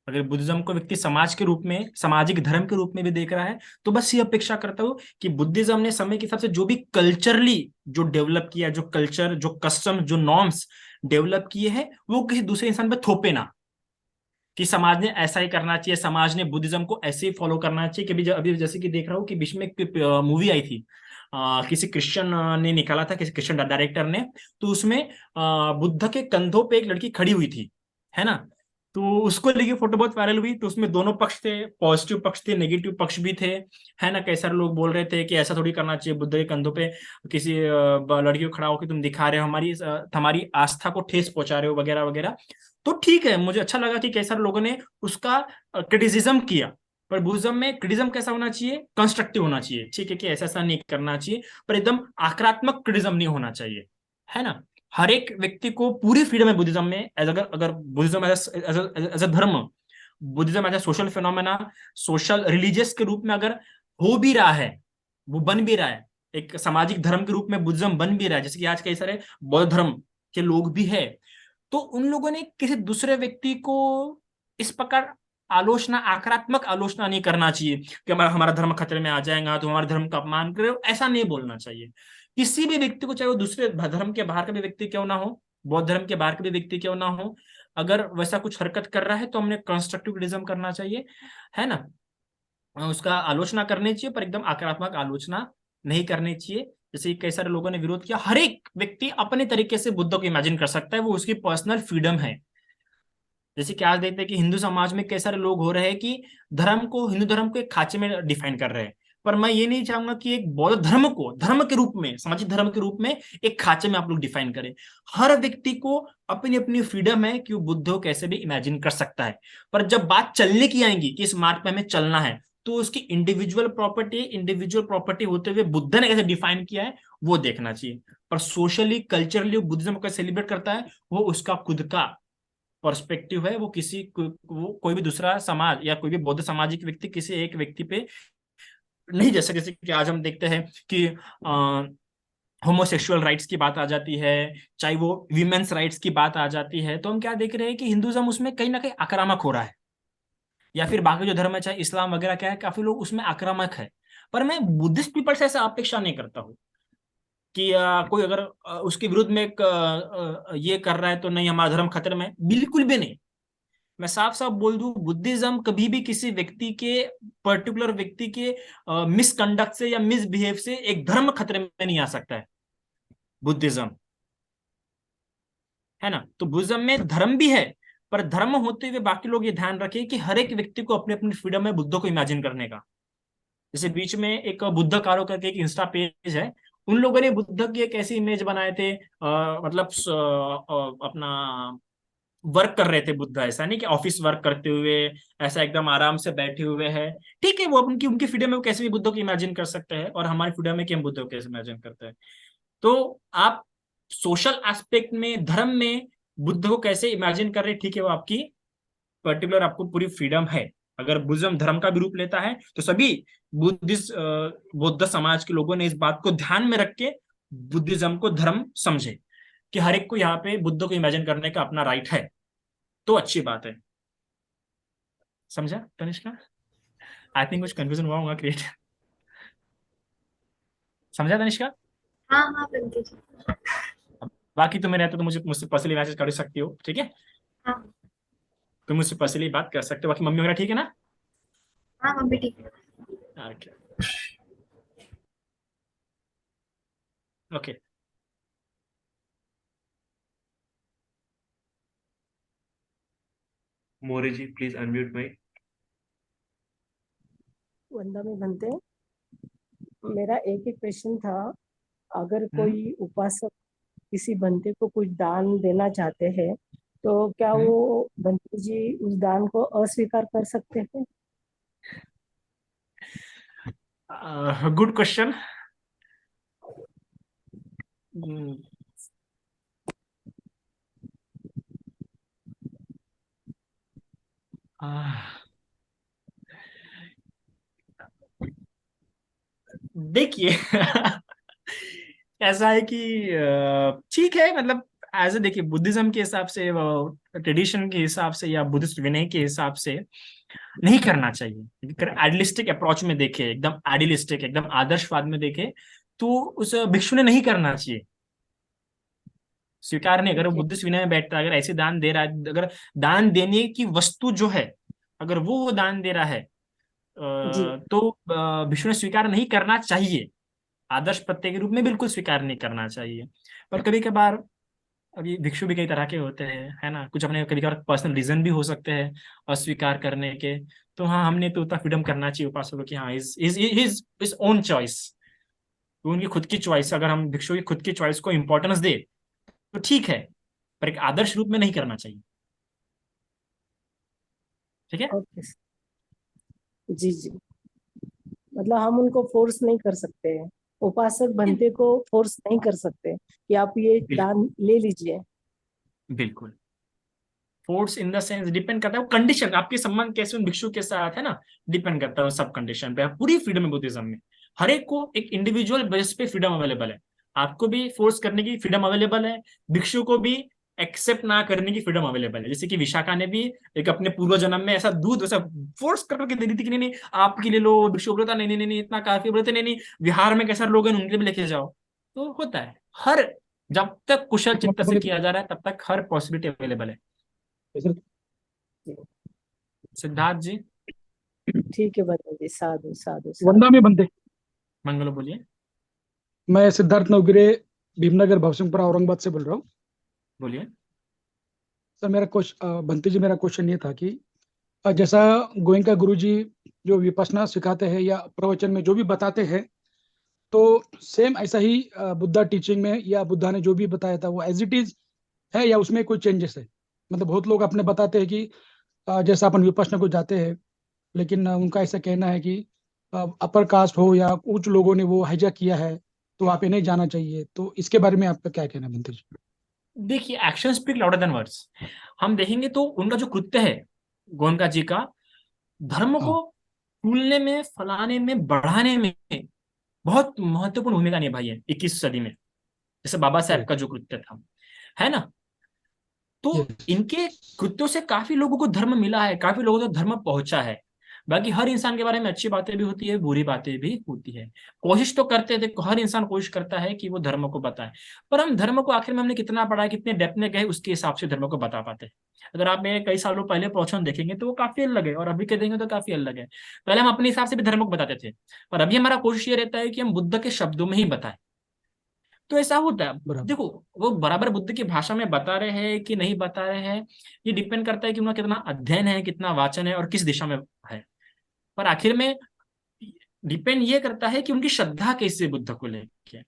अगर बुद्धिज्म को व्यक्ति समाज के रूप में, सामाजिक धर्म के रूप में भी देख रहा है, तो बस ये अपेक्षा करता हूं कि बुद्धिज्म ने समय के हिसाब से जो भी कल्चरली जो डेवलप किया, जो कल्चर, जो कस्टम, जो नॉर्म्स डेवलप किए हैं, वो किसी दूसरे इंसान पे थोपे ना, कि समाज ने ऐसा ही करना चाहिए, समाज ने बुद्धिज्म को ऐसे ही फॉलो करना चाहिए। कि अभी जैसे कि देख रहा हूँ कि बीच में एक मूवी आई थी, किसी क्रिश्चियन ने निकाला था, किसी क्रिश्चियन डायरेक्टर ने, तो उसमें बुद्ध के कंधों पे एक लड़की खड़ी हुई थी, है ना। तो उसको लेके फोटो बहुत वायरल हुई। तो उसमें दोनों पक्ष थे, पॉजिटिव पक्ष थे, नेगेटिव पक्ष भी थे, है ना। कई सारे लोग बोल रहे थे कि ऐसा थोड़ी करना चाहिए, बुद्ध के कंधों पे किसी लड़की को खड़ा होकर तुम दिखा रहे हो, हमारी आस्था को ठेस पहुंचा रहे हो, वगैरह वगैरह। तो ठीक है, मुझे अच्छा लगा कि कई सारे लोगों ने उसका क्रिटिसिज्म किया। पर बुद्धिज्म में क्रिटिज्म कैसा होना चाहिए? कंस्ट्रक्टिव होना चाहिए। ठीक है कि ऐसा ऐसा नहीं करना चाहिए, पर एकदम आक्रामक क्रिटिज्म नहीं होना चाहिए, है ना। हर एक व्यक्ति को पूरी फ्रीडम है बुद्धिज्म में। अगर बुद्धिज्म एज अ धर्म Buddhism as a social phenomena, social religious के रूप में अगर हो भी रहा है, वो बन भी रहा है, एक सामाजिक धर्म के रूप में बुद्धिज्म बन भी रहा है, जैसे कि आज कई सारे बौद्ध धर्म के लोग भी है, तो उन लोगों ने किसी दूसरे व्यक्ति को इस प्रकार आलोचना, आक्रामक आलोचना नहीं करना चाहिए कि हमारा हमारा धर्म खतरे में आ जाएगा तो हमारे धर्म का अपमान करे, ऐसा नहीं बोलना चाहिए। किसी भी व्यक्ति को, चाहे वो दूसरे धर्म के बाहर का भी व्यक्ति क्यों ना हो, बौद्ध धर्म के बाहर का भी व्यक्ति क्यों ना हो, अगर वैसा कुछ हरकत कर रहा है तो हमने कंस्ट्रक्टिव क्रिटिसिज्म करना चाहिए, है ना, उसका आलोचना करनी चाहिए, पर एकदम आक्रामक आलोचना नहीं करनी चाहिए। जैसे कई सारे लोगों ने विरोध किया, हर एक व्यक्ति अपने तरीके से बुद्ध को इमेजिन कर सकता है, वो उसकी पर्सनल फ्रीडम है। जैसे कि आज देखते हैं कि हिंदू समाज में कई सारे लोग हो रहे हैं कि धर्म को, हिंदू धर्म को एक खांचे में डिफाइन कर रहे हैं, पर मैं ये नहीं चाहूंगा कि एक बौद्ध धर्म को धर्म के रूप में, सामाजिक धर्म के रूप में एक खांचे में आप लोग डिफाइन करें। हर व्यक्ति को अपनी अपनी फ्रीडम है कि वो बुद्ध को कैसे भी इमेजिन कर सकता है, पर जब बात चलने की आएगी कि इस मार्ग पे हमें चलना है, तो उसकी इंडिविजुअल प्रॉपर्टी होते हुए बुद्ध ने कैसे डिफाइन किया है वो देखना चाहिए। पर सोशली, कल्चरली बुद्धिज्म को सेलिब्रेट करता है, वो उसका खुद का पर्सपेक्टिव है, वो किसी वो कोई भी दूसरा समाज या कोई भी बौद्ध सामाजिक व्यक्ति किसी एक व्यक्ति पे नहीं, जैसे कि आज हम देखते हैं कि होमोसेक्सुअल राइट्स की बात आ जाती है, चाहे वो वीमेन्स राइट्स की बात आ जाती है, तो हम क्या देख रहे हैं कि हिंदुज्म उसमें कहीं ना कहीं आक्रामक हो रहा है, या फिर बाकी जो धर्म है चाहे इस्लाम वगैरह क्या है, काफी लोग उसमें आक्रामक है। पर मैं बुद्धिस्ट पीपल से ऐसा अपेक्षा नहीं करता हूँ कि कोई अगर उसके विरुद्ध में ये कर रहा है तो नहीं हमारा धर्म खतरे में, बिल्कुल भी नहीं। मैं साफ साफ बोल दूं, बुद्धिज्म कभी भी किसी व्यक्ति के, पर्टिकुलर व्यक्ति के मिसकंडक्ट से या मिसबिहेव से एक धर्म खतरे में नहीं आ सकता है बुद्धिज्म, है ना। तो बुद्धिज्म में धर्म भी है, पर धर्म होते हुए बाकी लोग ये ध्यान रखें कि हर एक व्यक्ति को अपनी अपनी फ्रीडम है बुद्ध को इमेजिन करने का। जैसे बीच में एक बुद्ध कारो करके एक इंस्टा पेज है, उन लोगों ने बुद्ध की एक ऐसी इमेज बनाए थे, मतलब अपना वर्क कर रहे थे बुद्ध, ऐसा नहीं कि ऑफिस वर्क करते हुए, ऐसा एकदम आराम से बैठे हुए हैं। ठीक है, वो उनकी उनकी फ्रीडम है, वो कैसे भी बुद्ध को इमेजिन कर सकते हैं, और हमारी फ्रीडम है कि हम बुद्ध को कैसे इमेजिन करते हैं। तो आप सोशल एस्पेक्ट में, धर्म में बुद्ध को कैसे इमेजिन कर रहे हैं, ठीक है, वो आपकी पर्टिकुलर, आपको पूरी फ्रीडम है। अगर बुद्धिज्म धर्म का भी रूप लेता है तो सभी बौद्ध समाज के लोगों ने इस बात को ध्यान में रख के बुद्धिज्म को धर्म समझे कि हर एक को यहाँ पे बुद्ध को इमेजिन करने का अपना राइट है, तो अच्छी बात है। समझा तनिष्का? आई थिंक कुछ कंफ्यूजन हुआ होगा क्रिएट। समझा तनिष्का? हाँ हाँ बंटी जी। बाकी तुम्हें रहता तो मुझे मुझसे पर्सनली मैसेज कर सकती हो, ठीक है? हाँ तुम मुझसे पर्सनली बात कर सकते हो। बाकी मम्मी वगैरह ठीक है ना? हाँ मम्मी ठीक है। Okay okay. More ji please unmute mic. वंदा में बनते, मेरा एक ही क्वेश्चन था, अगर कोई उपासक किसी बंदे को कुछ दान देना चाहते हैं तो क्या वो बंदे जी उस दान को अस्वीकार कर सकते हैं? Good question. देखिए ऐसा है कि ठीक है, मतलब एज ए, देखिए बुद्धिज्म के हिसाब से, ट्रेडिशन के हिसाब से या बुद्धिस्ट विनय के हिसाब से नहीं करना चाहिए। आइडियलिस्टिक अप्रोच में देखे, एकदम आइडियलिस्टिक, एकदम आदर्शवाद में देखे, तो उस भिक्षु ने नहीं करना चाहिए, स्वीकार नहीं। अगर वो बुद्धिस्ट विनय में बैठता है, अगर ऐसे दान दे रहा है, अगर दान देने की वस्तु जो है, अगर वो दान दे रहा है, तो भिक्षु ने स्वीकार नहीं करना चाहिए, आदर्श प्रत्यय के रूप में बिल्कुल स्वीकार नहीं करना चाहिए। पर कभी कभार, अभी भिक्षु भी कई तरह के होते हैं, है ना, कुछ अपने कभी कभार पर्सनल रीजन भी हो सकते हैं अस्वीकार करने के, तो हाँ, हमने तो उतना फ्रीडम करना चाहिए उपासक को कि हाँ, इज ओन चॉइस, उनकी खुद की चॉइस। अगर हम भिक्षु की खुद की चॉइस को इंपॉर्टेंस दे तो ठीक है, पर एक आदर्श रूप में नहीं करना चाहिए। ठीक है? ओके जी जी, मतलब हम उनको फोर्स नहीं कर सकते हैं, उपासक बनते को फोर्स नहीं कर सकते कि आप ये दान ले लीजिए। बिल्कुल। Force in the sense depend करता है, वो कंडीशन आपके संबंध कैसे उन भिक्षु के साथ है ना, डिपेंड करता है वो सब कंडीशन पे। पूरी फ्रीडम है बुद्धिज्म में, हर एक को एक इंडिविजुअल बेस पे फ्रीडम अवेलेबल है। आपको भी फोर्स करने की फ्रीडम अवेलेबल है, भिक्षु को भी एक्सेप्ट ना करने की फ्रीडम अवेलेबल है। जैसे कि विशाखा ने भी एक अपने पूर्व जन्म में ऐसा दूध ऐसा फोर्स करके दे दी थी कि नहीं नहीं आपके लिए लो, भिक्षु बोलता नहीं नहीं नहीं इतना काफी, बोलते नहीं नहीं विहार में कैसा लोग हैं उनके भी लेके जाओ। तो होता है, हर जब तक कुशल चित्त से किया जा रहा है तब तक हर पॉसिबिलिटी अवेलेबल है। सिद्धार्थ जी। ठीक है बंदे जी, साधु साधु साधु। वंदा में बंदे। मंगलो बोलिए। मैं सिद्धार्थ नवगिरे, भीमनगर भवसिंहपुरा औरंगाबाद से बोल रहा हूँ। बोलिए सर मेरा क्वेश्चन बंते जी, मेरा क्वेश्चन ये था कि जैसा गोयनका गुरु जी जो विपश्यना सिखाते हैं या प्रवचन में जो भी बताते हैं, तो सेम ऐसा ही बुद्धा टीचिंग में या बुद्धा ने जो भी बताया था वो एज इट इज है या उसमें कोई चेंजेस है? मतलब बहुत लोग अपने बताते हैं कि जैसा अपन विपश्यना को जाते हैं, लेकिन उनका ऐसा कहना है कि अपर कास्ट हो या उच्च लोगों ने वो हाईजैक किया है तो आप इन्हें जाना चाहिए। तो इसके बारे में आपका क्या कहना है बंते जी? देखिए, action speak louder than words. हम देखेंगे तो उनका जो कृत्य है गोयनका जी का, धर्म को फूलने में, फलाने में, बढ़ाने में बहुत महत्वपूर्ण भूमिका निभाई है 21वीं सदी में। जैसे बाबा साहब का जो कृत्य था, है ना, तो इनके कृत्यों से काफी लोगों को धर्म मिला है, काफी लोगों तक धर्म पहुंचा है। बाकी हर इंसान के बारे में अच्छी बातें भी होती है, बुरी बातें भी होती है। कोशिश तो करते थे, हर इंसान कोशिश करता है कि वो धर्म को बताए, पर हम धर्म को आखिर में हमने कितना पढ़ा है, कितने डेप्थ में गए, उसके हिसाब से धर्म को बता पाते हैं। अगर आप मेरे कई सालों पहले प्रवचन देखेंगे तो वो काफी अलग है, और अभी के देखेंगे तो काफी अलग है। पहले हम अपने हिसाब से भी धर्म को बताते थे, पर अभी हमारा कोशिश ये रहता है कि हम बुद्ध के शब्दों में ही बताएं। तो ऐसा होता है, देखो वो बराबर बुद्ध की भाषा में बता रहे हैं कि नहीं बता रहे हैं, ये डिपेंड करता है कि उनका कितना अध्ययन है, कितना वाचन है, और किस दिशा में है। पर आखिर में डिपेंड ये करता है कि उनकी श्रद्धा कैसे बुद्ध को लेके,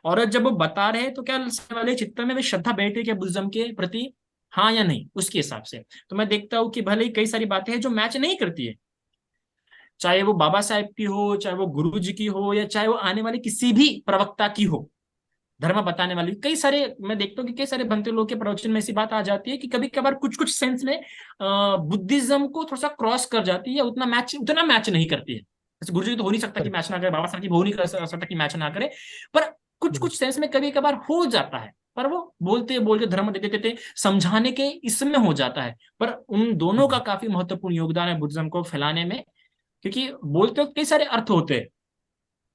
और जब वो बता रहे हैं तो क्या वाले चित्त में वे श्रद्धा बैठ रही है बुद्धिज्म के प्रति, हाँ या नहीं, उसके हिसाब से। तो मैं देखता हूँ कि भले ही कई सारी बातें हैं जो मैच नहीं करती है, चाहे वो बाबा साहेब की हो, चाहे वो गुरु जी की हो, या चाहे वो आने वाले किसी भी प्रवक्ता की हो, धर्म बताने वाली। कई सारे मैं देखता हूँ कि कई सारे बनते लोग के प्रवचन में ऐसी बात आ जाती है कि कभी कभार कुछ कुछ सेंस में बुद्धिज्म को थोड़ा सा क्रॉस कर जाती है, उतना मैच नहीं करती है। जैसे गुरु जी तो हो नहीं सकता कि मैच ना करे, बाबा साहब की हो नहीं कर सकता कि मैच ना करे, पर कुछ कुछ सेंस में कभी कभार हो जाता है। पर वो बोलते बोलते धर्म देते देते समझाने के इसमें हो जाता है। पर उन दोनों का काफी महत्वपूर्ण योगदान है बुद्धिज्म को फैलाने में, क्योंकि बोलते वक्त कई सारे अर्थ होते हैं,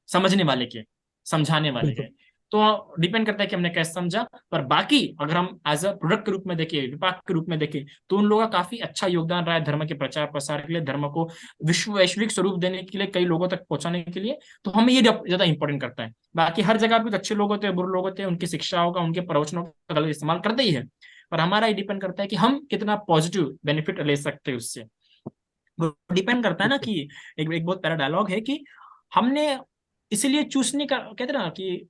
समझने वाले के, समझाने वाले के। तो डिपेंड करता है कि हमने कैसे समझा। पर बाकी अगर हम एज अ प्रोडक्ट के रूप में देखें, विपाक के रूप में देखें, तो उन लोगों का काफी अच्छा योगदान रहा है धर्म के प्रचार प्रसार के लिए, धर्म को वैश्विक स्वरूप देने के लिए, कई लोगों तक पहुंचाने के लिए। तो हमें ये ज्यादा इंपॉर्टेंट करता है। बाकी हर जगह पे अच्छे लोग होते हैं, बुरे लोग होते हैं, उनकी शिक्षाओं का, उनके प्रवचनों का गलत इस्तेमाल करते ही है। पर हमारा ये डिपेंड करता है कि हम कितना पॉजिटिव बेनिफिट ले सकते हैं उससे। डिपेंड करता है ना कि एक बहुत प्यारा डायलॉग है कि हमने इसीलिए चूज नहीं कर, कहते ना कि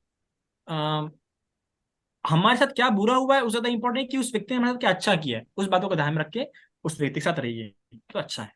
हमारे साथ क्या बुरा हुआ है, उस ज्यादा इंपॉर्टेंट है कि उस व्यक्ति ने हमारे साथ क्या अच्छा किया है। उस बातों का ध्यान रख के उस व्यक्ति के साथ रहिए तो अच्छा है।